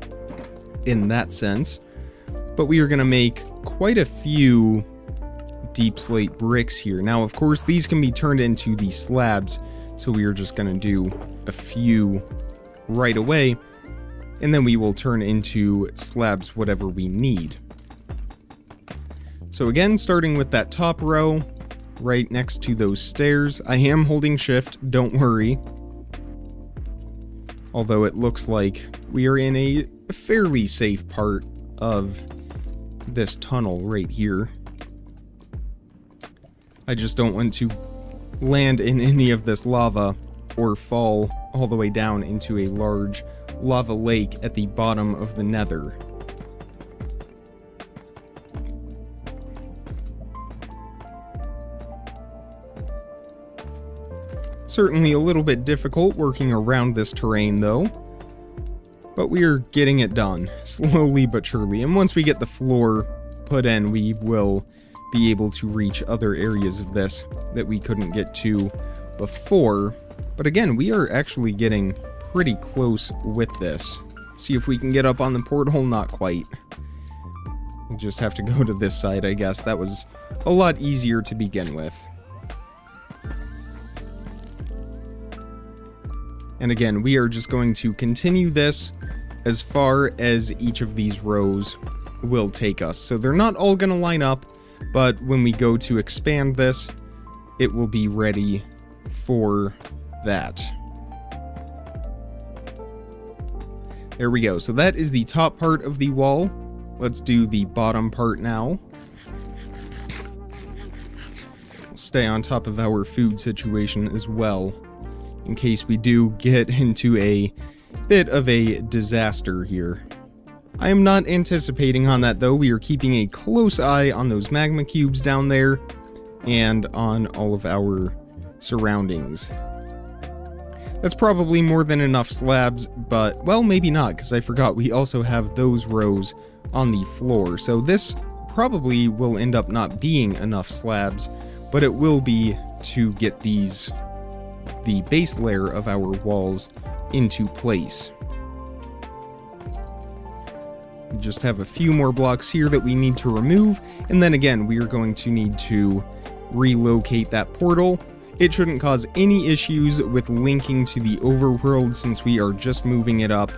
in that sense. But we are going to make quite a few deep slate bricks here. Now, of course, these can be turned into the slabs, so we are just going to do a few right away, and then we will turn into slabs whatever we need. So again, starting with that top row, right next to those stairs. I am holding shift, don't worry. Although it looks like we are in a fairly safe part of this tunnel right here. I just don't want to land in any of this lava or fall all the way down into a large lava lake at the bottom of the Nether. Certainly a little bit difficult working around this terrain though, but we are getting it done, slowly but surely, and once we get the floor put in, we will be able to reach other areas of this that we couldn't get to before. But again, we are actually getting pretty close with this. Let's see if we can get up on the porthole. Not quite. We'll just have to go to this side, I guess. That was a lot easier to begin with. And again, we are just going to continue this as far as each of these rows will take us. So they're not all going to line up, but when we go to expand this, it will be ready for that. There we go. So that is the top part of the wall. Let's do the bottom part now. We'll stay on top of our food situation as well, in case we do get into a bit of a disaster here. I am not anticipating on that though. We are keeping a close eye on those magma cubes down there and on all of our surroundings. That's probably more than enough slabs, but, well, maybe not, because I forgot we also have those rows on the floor. So this probably will end up not being enough slabs, but it will be to get the base layer of our walls into place. We just have a few more blocks here that we need to remove, and then again, we are going to need to relocate that portal. It shouldn't cause any issues with linking to the overworld since we are just moving it up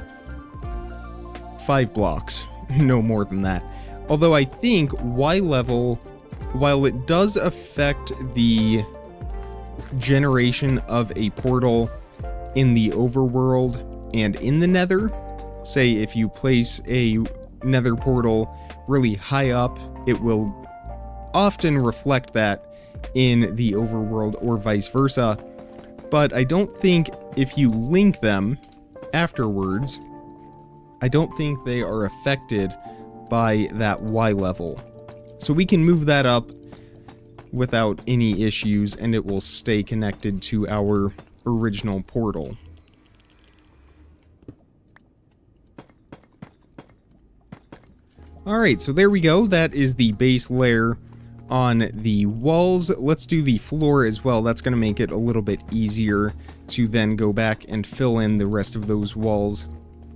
5 blocks, no more than that. Although I think Y level, while it does affect the generation of a portal in the overworld and in the Nether, say if you place a Nether portal really high up, it will often reflect that in the overworld or vice versa. But I don't think if you link them afterwards, I don't think they are affected by that Y level. So we can move that up without any issues, and it will stay connected to our original portal. Alright, so there we go. That is the base layer on the walls. Let's do the floor as well. That's going to make it a little bit easier to then go back and fill in the rest of those walls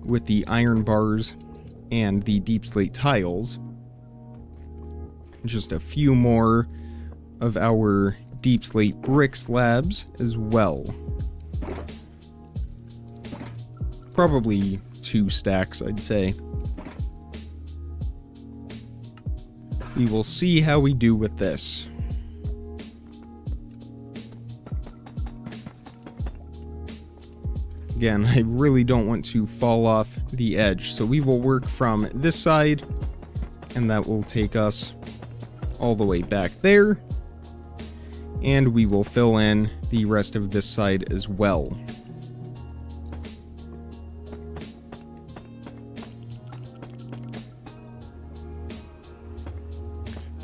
with the iron bars and the deep slate tiles. Just a few more of our deep slate brick slabs as well. Probably 2 stacks, I'd say. We will see how we do with this. Again, I really don't want to fall off the edge, so we will work from this side, and that will take us all the way back there. And we will fill in the rest of this side as well.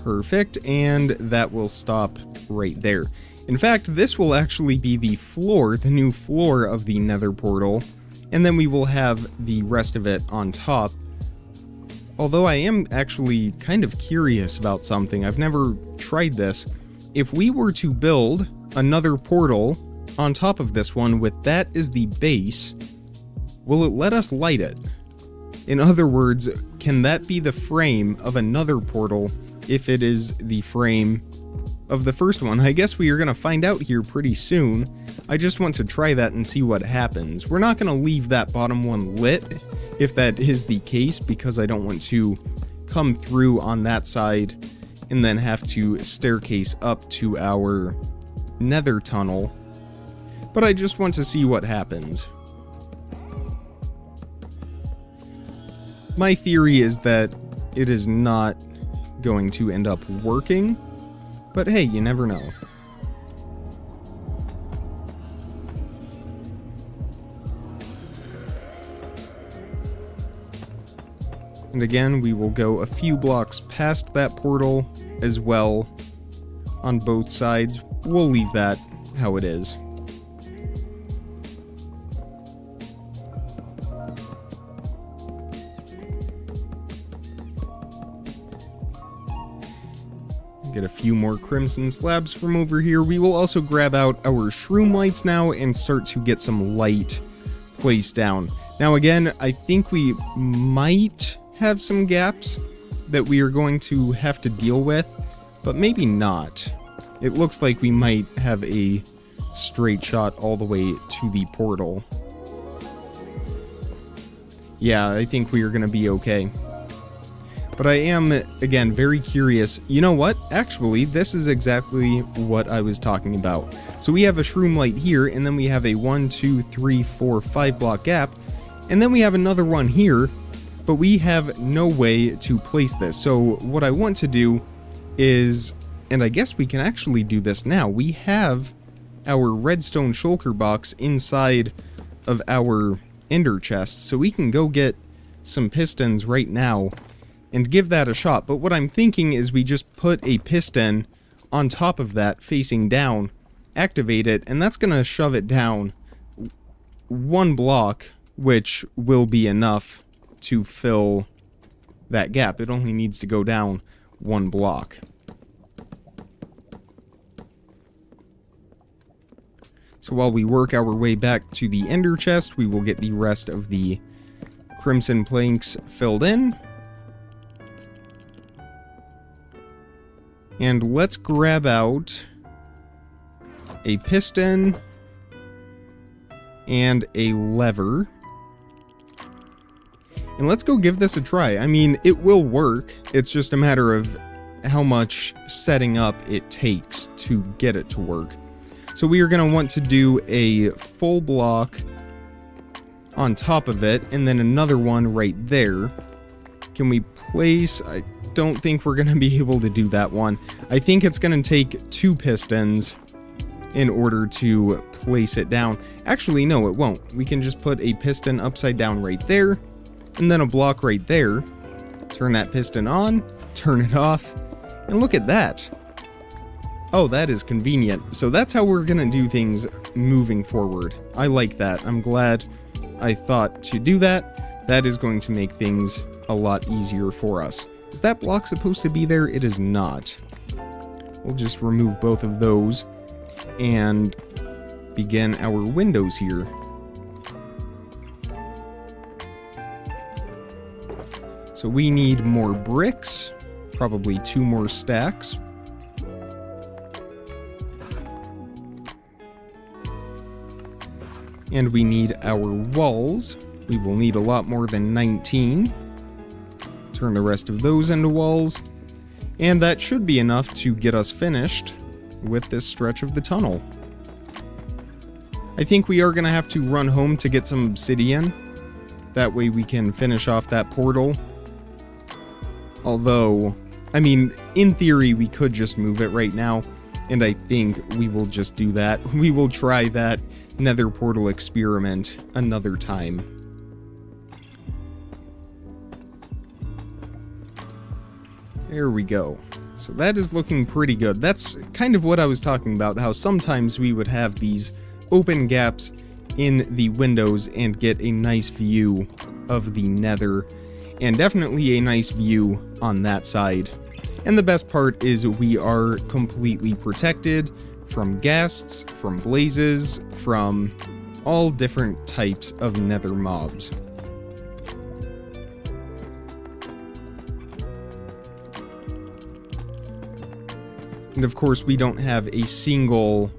Perfect, and that will stop right there. In fact, this will actually be the floor, the new floor of the Nether portal, and then we will have the rest of it on top. Although I am actually kind of curious about something. I've never tried this. If we were to build another portal on top of this one with that as the base, will it let us light it? In other words, can that be the frame of another portal if it is the frame of the first one? I guess we are going to find out here pretty soon. I just want to try that and see what happens. We're not going to leave that bottom one lit if that is the case, because I don't want to come through on that side and then have to staircase up to our Nether tunnel. But I just want to see what happens. My theory is that it is not going to end up working, but hey, you never know. And again, we will go a few blocks past that portal as well on both sides. We'll leave that how it is. Get a few more crimson slabs from over here. We will also grab out our shroom lights now and start to get some light placed down. Now again, I think we might have some gaps that we are going to have to deal with, but maybe not. It looks like we might have a straight shot all the way to the portal. Yeah, I think we are going to be okay. But I am, again, very curious. You know what? Actually, this is exactly what I was talking about. So we have a shroom light here, and then we have a 1, 2, 3, 4, 5 block gap. And then we have another one here, but we have no way to place this. So what I want to do is, and I guess we can actually do this now. We have our redstone shulker box inside of our ender chest, so we can go get some pistons right now and give that a shot. But what I'm thinking is we just put a piston on top of that facing down, activate it, and that's going to shove it down 1 block, which will be enough to fill that gap. It only needs to go down 1 block. So while we work our way back to the ender chest, we will get the rest of the crimson planks filled in. And let's grab out a piston and a lever. And let's go give this a try. I mean, it will work. It's just a matter of how much setting up it takes to get it to work. So we are going to want to do a full block on top of it, and then another one right there. Can we place... I don't think we're going to be able to do that one. I think it's going to take 2 pistons in order to place it down. Actually, no, it won't. We can just put a piston upside down right there, and then a block right there. Turn that piston on, turn it off, and look at that. Oh, that is convenient. So that's how we're going to do things moving forward. I like that. I'm glad I thought to do that. That is going to make things a lot easier for us. Is that block supposed to be there? It is not. We'll just remove both of those and begin our windows here. So we need more bricks, probably 2 more stacks. And we need our walls. We will need a lot more than 19. Turn the rest of those into walls. And that should be enough to get us finished with this stretch of the tunnel. I think we are going to have to run home to get some obsidian. That way we can finish off that portal. Although, I mean, in theory, we could just move it right now. And I think we will just do that. We will try that Nether portal experiment another time. There we go. So that is looking pretty good. That's kind of what I was talking about, how sometimes we would have these open gaps in the windows and get a nice view of the Nether, and definitely a nice view on that side. And the best part is we are completely protected from ghasts, from blazes, from all different types of Nether mobs. And of course, we don't have a single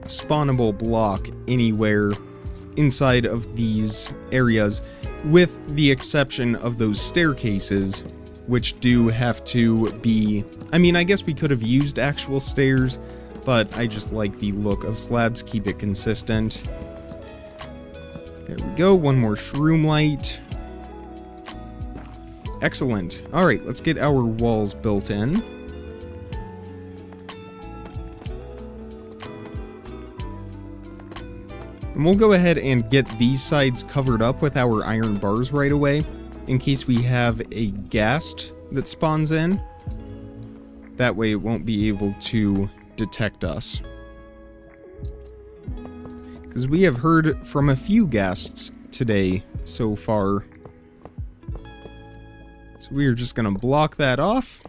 spawnable block anywhere inside of these areas, with the exception of those staircases, which do have to be... I mean, I guess we could have used actual stairs, but I just like the look of slabs, keep it consistent. There we go, 1 more shroom light. Excellent. Alright, let's get our walls built in. And we'll go ahead and get these sides covered up with our iron bars right away, in case we have a ghast that spawns in. That way it won't be able to detect us. Because we have heard from a few ghasts today so far. So we are just going to block that off.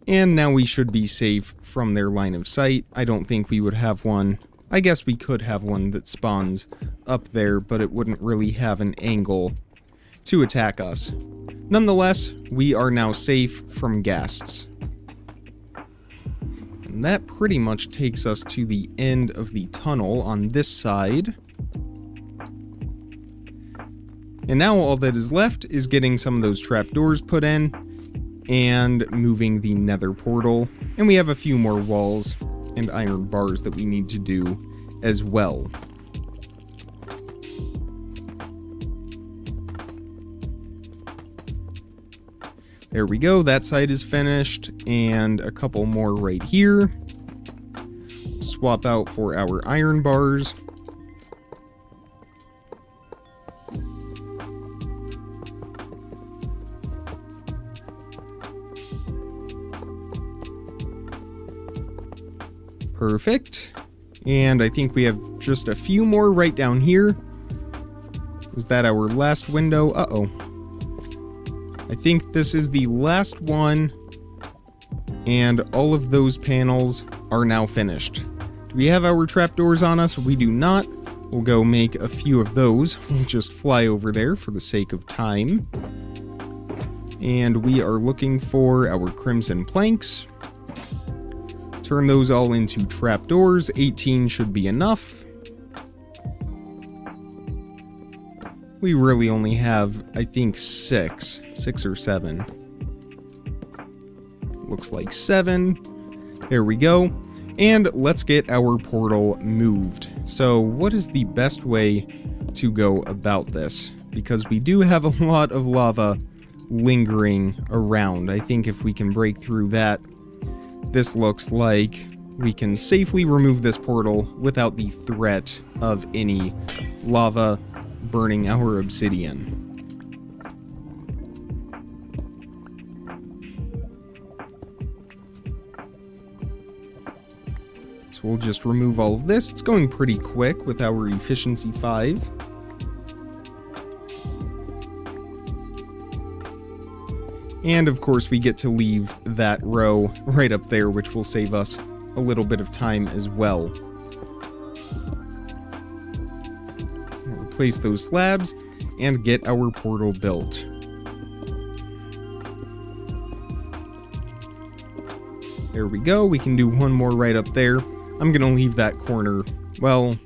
And now we should be safe from their line of sight. I don't think we would have one. I guess we could have one that spawns up there, but it wouldn't really have an angle to attack us. Nonetheless, we are now safe from ghasts. And that pretty much takes us to the end of the tunnel on this side. And now all that is left is getting some of those trapdoors put in and moving the nether portal. And we have a few more walls and iron bars that we need to do as well. There we go, that side is finished, and a couple more right here. Swap out for our iron bars. Perfect. And I think we have just a few more right down here. Is that our last window? Uh-oh. I think this is the last one, and all of those panels are now finished. Do we have our trapdoors on us? We do not. We'll go make a few of those. We'll just fly over there for the sake of time. And we are looking for our crimson planks. Turn those all into trapdoors. 18 should be enough. We really only have, I think, 6 or 7. Looks like 7. There we go. And let's get our portal moved. So what is the best way to go about this? Because we do have a lot of lava lingering around. I think if we can break through that, this looks like we can safely remove this portal without the threat of any lava burning our obsidian. So we'll just remove all of this. It's going pretty quick with our efficiency 5. And of course we get to leave that row right up there, which will save us a little bit of time as well. Place those slabs and get our portal built. There we go. We can do one more right up there. I'm gonna leave that corner. Well,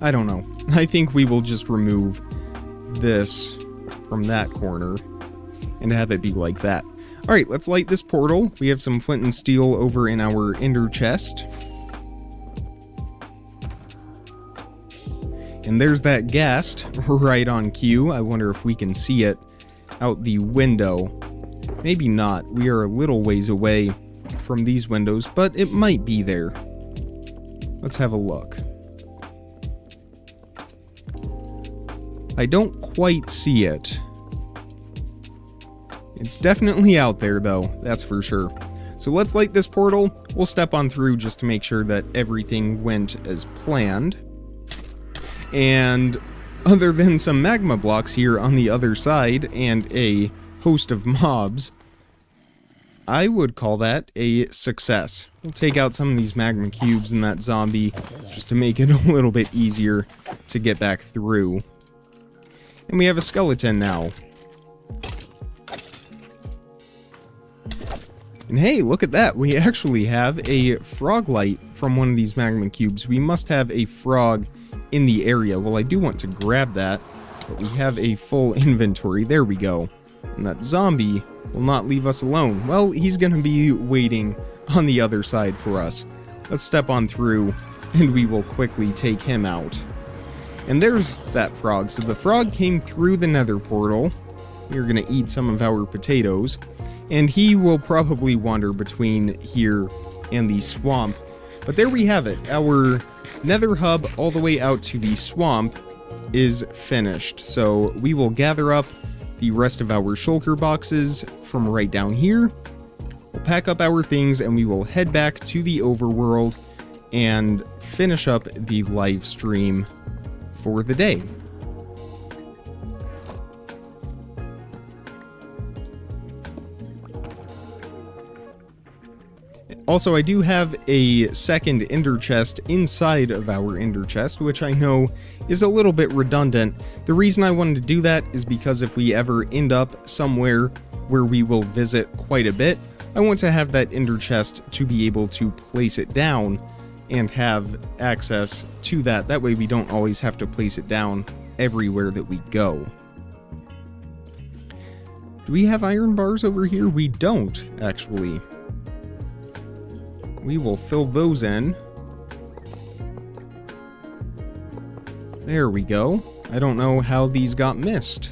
I don't know. I think we will just remove this from that corner and have it be like that. Alright, let's light this portal. We have some flint and steel over in our ender chest. And there's that ghast right on cue. I wonder if we can see it out the window. Maybe not. We are a little ways away from these windows, but it might be there. Let's have a look. I don't quite see it. It's definitely out there though, that's for sure. So let's light this portal. We'll step on through just to make sure that everything went as planned. And other than some magma blocks here on the other side and a host of mobs, I would call that a success. We'll take out some of these magma cubes and that zombie just to make it a little bit easier to get back through. And we have a skeleton now. And hey, look at that. We actually have a frog light from one of these magma cubes. We must have a frog in the area. Well, I do want to grab that, but we have a full inventory. There we go. And that zombie will not leave us alone. Well, he's going to be waiting on the other side for us. Let's step on through, and we will quickly take him out. And there's that frog. So the frog came through the nether portal. We're going to eat some of our potatoes. And he will probably wander between here and the swamp. But there we have it. Our nether hub all the way out to the swamp is finished. So we will gather up the rest of our shulker boxes from right down here. We'll pack up our things and we will head back to the overworld and finish up the live stream for the day. Also, I do have a second ender chest inside of our ender chest, which I know is a little bit redundant. The reason I wanted to do that is because if we ever end up somewhere where we will visit quite a bit, I want to have that ender chest to be able to place it down and have access to that. That way we don't always have to place it down everywhere that we go. Do we have iron bars over here? We don't, actually. We will fill those in. There we go. I don't know how these got missed.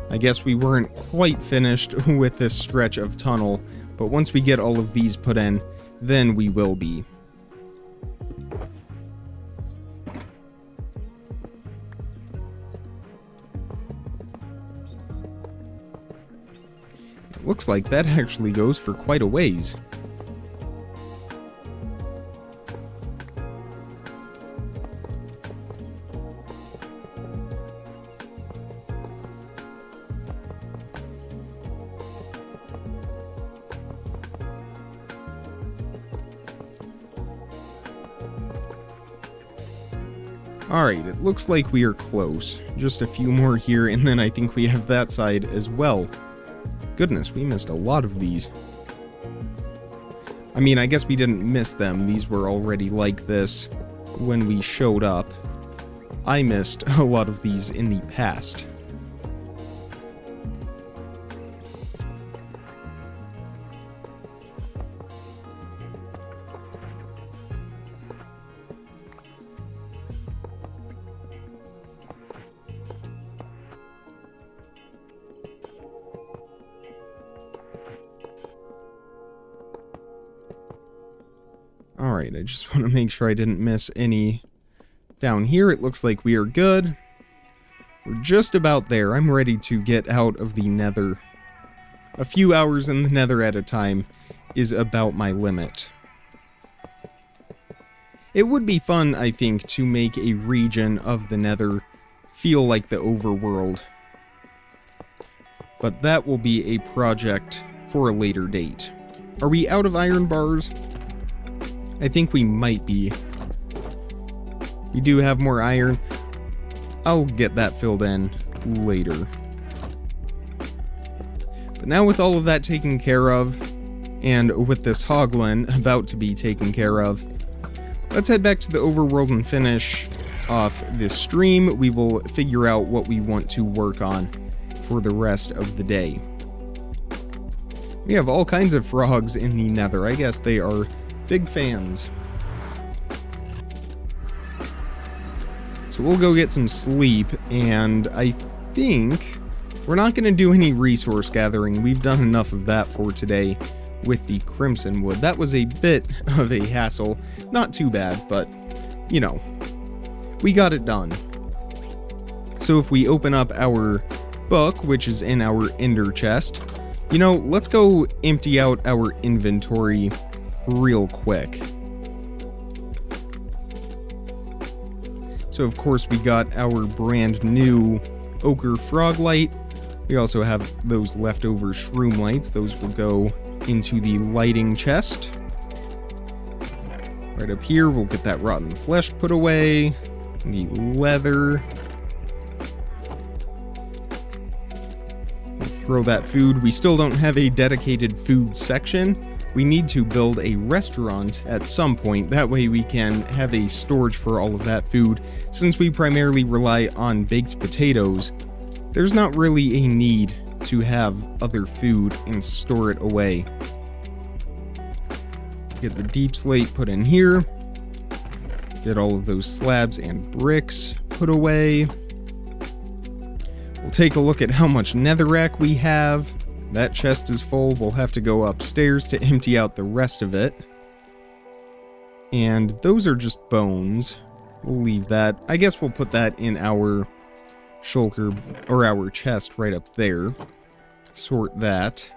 I guess we weren't quite finished with this stretch of tunnel, but once we get all of these put in, then we will be. It looks like that actually goes for quite a ways. Alright, it looks like we are close. Just a few more here, and then I think we have that side as well. Goodness, we missed a lot of these. I mean, I guess we didn't miss them. These were already like this when we showed up. I missed a lot of these in the past. Alright, I just want to make sure I didn't miss any down here. It looks like we are good. We're just about there. I'm ready to get out of the Nether. A few hours in the Nether at a time is about my limit. It would be fun, I think, to make a region of the Nether feel like the overworld. But that will be a project for a later date. Are we out of iron bars? I think we might be. We do have more iron. I'll get that filled in later. But now with all of that taken care of, and with this hoglin about to be taken care of, let's head back to the overworld and finish off this stream. We will figure out what we want to work on for the rest of the day. We have all kinds of frogs in the Nether. I guess they are big fans. So we'll go get some sleep, and I think we're not going to do any resource gathering. We've done enough of that for today with the crimson wood. That was a bit of a hassle. Not too bad, but, you know, we got it done. So if we open up our book, which is in our ender chest, you know, let's go empty out our inventory real quick. So of course we got our brand new ochre frog light. We also have those leftover shroom lights. Those will go into the lighting chest. Right up here we'll get that rotten flesh put away. The leather. We'll throw that food. We still don't have a dedicated food section. We need to build a restaurant at some point. That way we can have a storage for all of that food. Since we primarily rely on baked potatoes, there's not really a need to have other food and store it away. Get the deep slate put in here. Get all of those slabs and bricks put away. We'll take a look at how much netherrack we have. That chest is full. We'll have to go upstairs to empty out the rest of it. And those are just bones. We'll leave that. I guess we'll put that in our shulker, or our chest right up there. Sort that.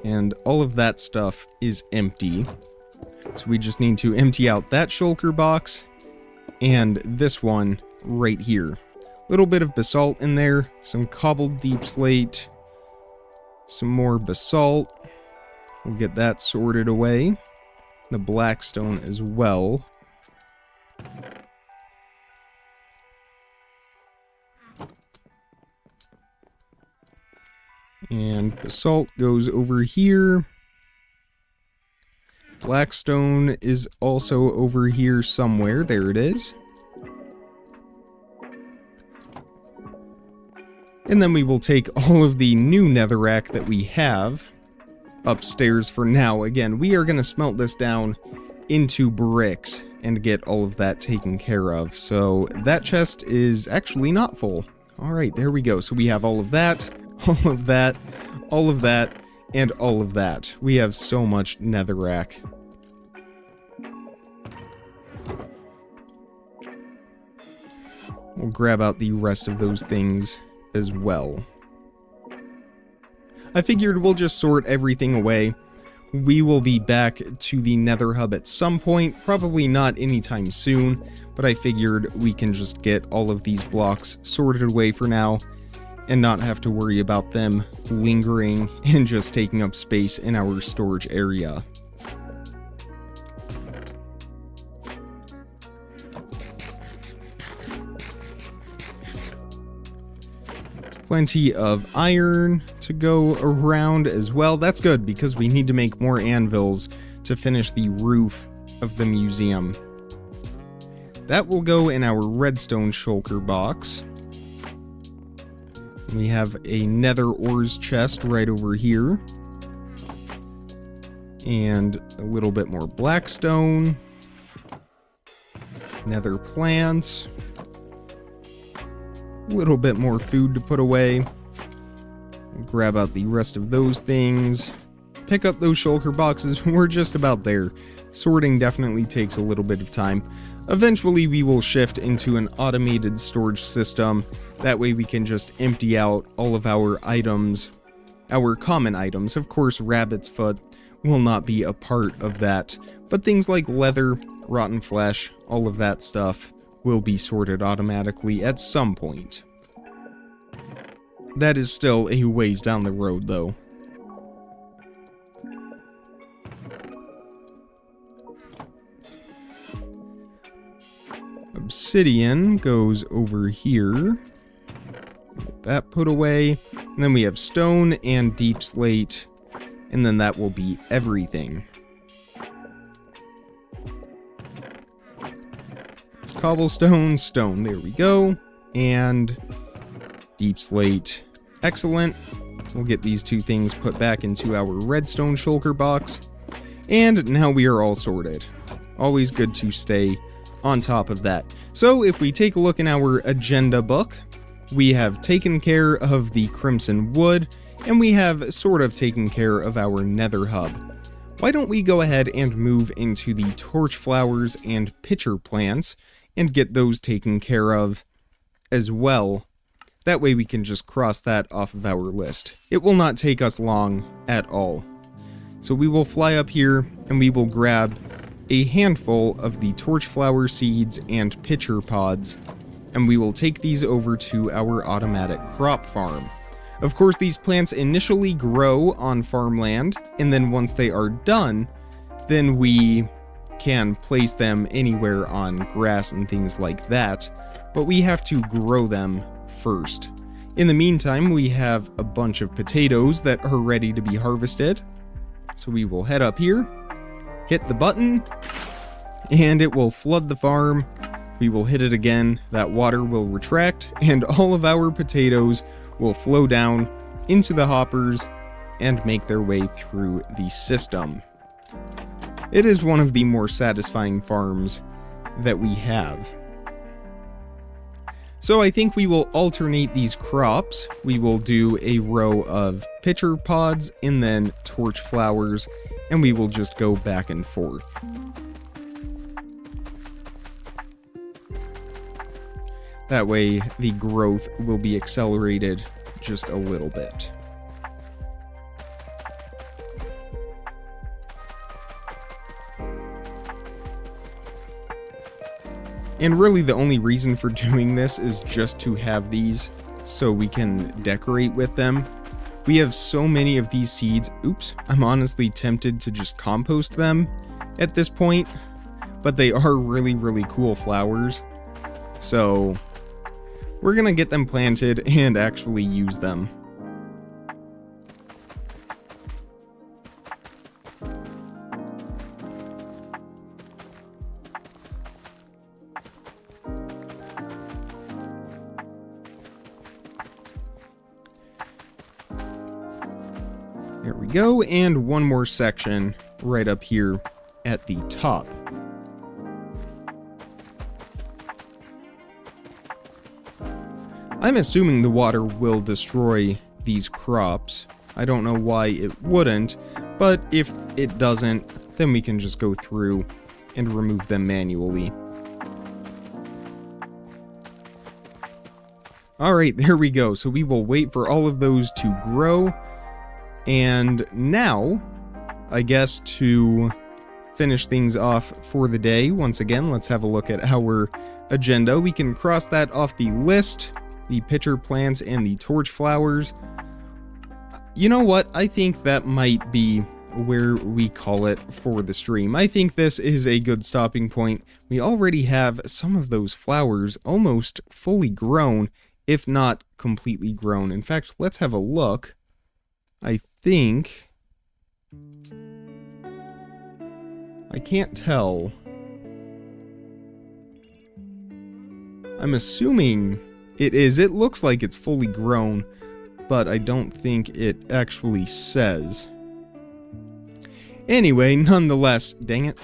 And all of that stuff is empty. So we just need to empty out that shulker box and this one right here. Little bit of basalt in there, some cobbled deep slate, Some more basalt. We'll get that sorted away. The blackstone as well. And basalt goes over here. Blackstone is also over here somewhere. There it is. And then we will take all of the new netherrack that we have upstairs for now. Again, we are going to smelt this down into bricks and get all of that taken care of. So that chest is actually not full. All right, there we go. So we have all of that, all of that, all of that, and all of that. We have so much netherrack. We'll grab out the rest of those things as well. I figured we'll just sort everything away. We will be back to the Nether hub at some point, probably not anytime soon, but I figured we can just get all of these blocks sorted away for now and not have to worry about them lingering and just taking up space in our storage area. Plenty of iron to go around as well. That's good because we need to make more anvils to finish the roof of the museum. That will go in our redstone shulker box. We have a nether ores chest right over here. And a little bit more blackstone. Nether plants. A little bit more food to put away. Grab out the rest of those things. Pick up those shulker boxes. We're just about there. Sorting definitely takes a little bit of time. Eventually we will shift into an automated storage system. That way we can just empty out all of our items. Our common items. Of course, rabbit's foot will not be a part of that. But things like leather, rotten flesh, all of that stuff will be sorted automatically at some point. That is still a ways down the road, though. Obsidian goes over here. Get that put away. And then we have stone and deep slate. And then that will be everything. It's cobblestone, stone, there we go, and deep slate, excellent. We'll get these two things put back into our redstone shulker box, and now we are all sorted. Always good to stay on top of that. So if we take a look in our agenda book, we have taken care of the crimson wood, and we have sort of taken care of our nether hub. Why don't we go ahead and move into the torch flowers and pitcher plants and get those taken care of as well. That way we can just cross that off of our list. It will not take us long at all. So we will fly up here and we will grab a handful of the torch flower seeds and pitcher pods, and we will take these over to our automatic crop farm. Of course, these plants initially grow on farmland, and then once they are done, then we can place them anywhere on grass and things like that, but we have to grow them first. In the meantime, we have a bunch of potatoes that are ready to be harvested, so we will head up here, hit the button, and it will flood the farm. We will hit it again, that water will retract, and all of our potatoes will flow down into the hoppers and make their way through the system. It is one of the more satisfying farms that we have. So I think we will alternate these crops. We will do a row of pitcher pods and then torch flowers, and we will just go back and forth. That way the growth will be accelerated just a little bit. And really the only reason for doing this is just to have these so we can decorate with them. We have so many of these seeds. Oops, I'm honestly tempted to just compost them at this point, but they are really, really cool flowers. So we're gonna get them planted and actually use them. There we go, and one more section right up here at the top. I'm assuming the water will destroy these crops. I don't know why it wouldn't, but if it doesn't, then we can just go through and remove them manually. Alright, there we go. So we will wait for all of those to grow. And now, I guess to finish things off for the day, once again, let's have a look at our agenda. We can cross that off the list, the pitcher plants and the torch flowers. You know what? I think that might be where we call it for the stream. I think this is a good stopping point. We already have some of those flowers almost fully grown, if not completely grown. In fact, let's have a look. I think... I can't tell. I'm assuming it is. It looks like it's fully grown, but I don't think it actually says. Anyway, nonetheless, dang it,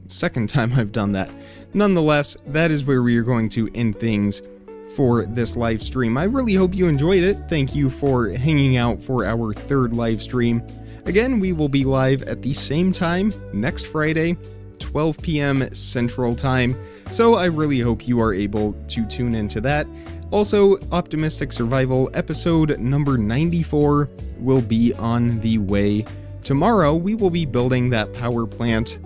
second time I've done that. Nonetheless, that is where we are going to end things for this live stream. I really hope you enjoyed it. Thank you for hanging out for our third live stream. Again, we will be live at the same time next Friday, 12 p.m. Central Time, so I really hope you are able to tune into that. Also, Optimistic Survival episode number 94 will be on the way. Tomorrow, we will be building that power plant.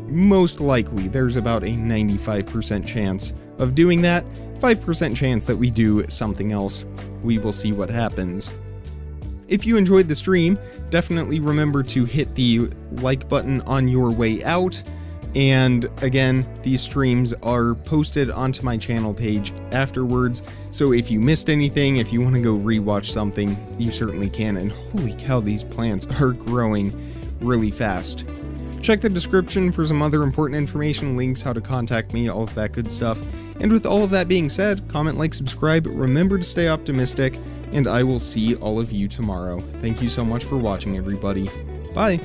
Most likely, there's about a 95% chance of doing that. 5% chance that we do something else. We will see what happens. If you enjoyed the stream, definitely remember to hit the like button on your way out. And again, these streams are posted onto my channel page afterwards, so if you missed anything, if you want to go rewatch something, you certainly can. And holy cow, these plants are growing really fast. Check the description for some other important information, links, how to contact me, all of that good stuff. And with all of that being said, comment, like, subscribe, remember to stay optimistic, and I will see all of you tomorrow. Thank you so much for watching, everybody. Bye!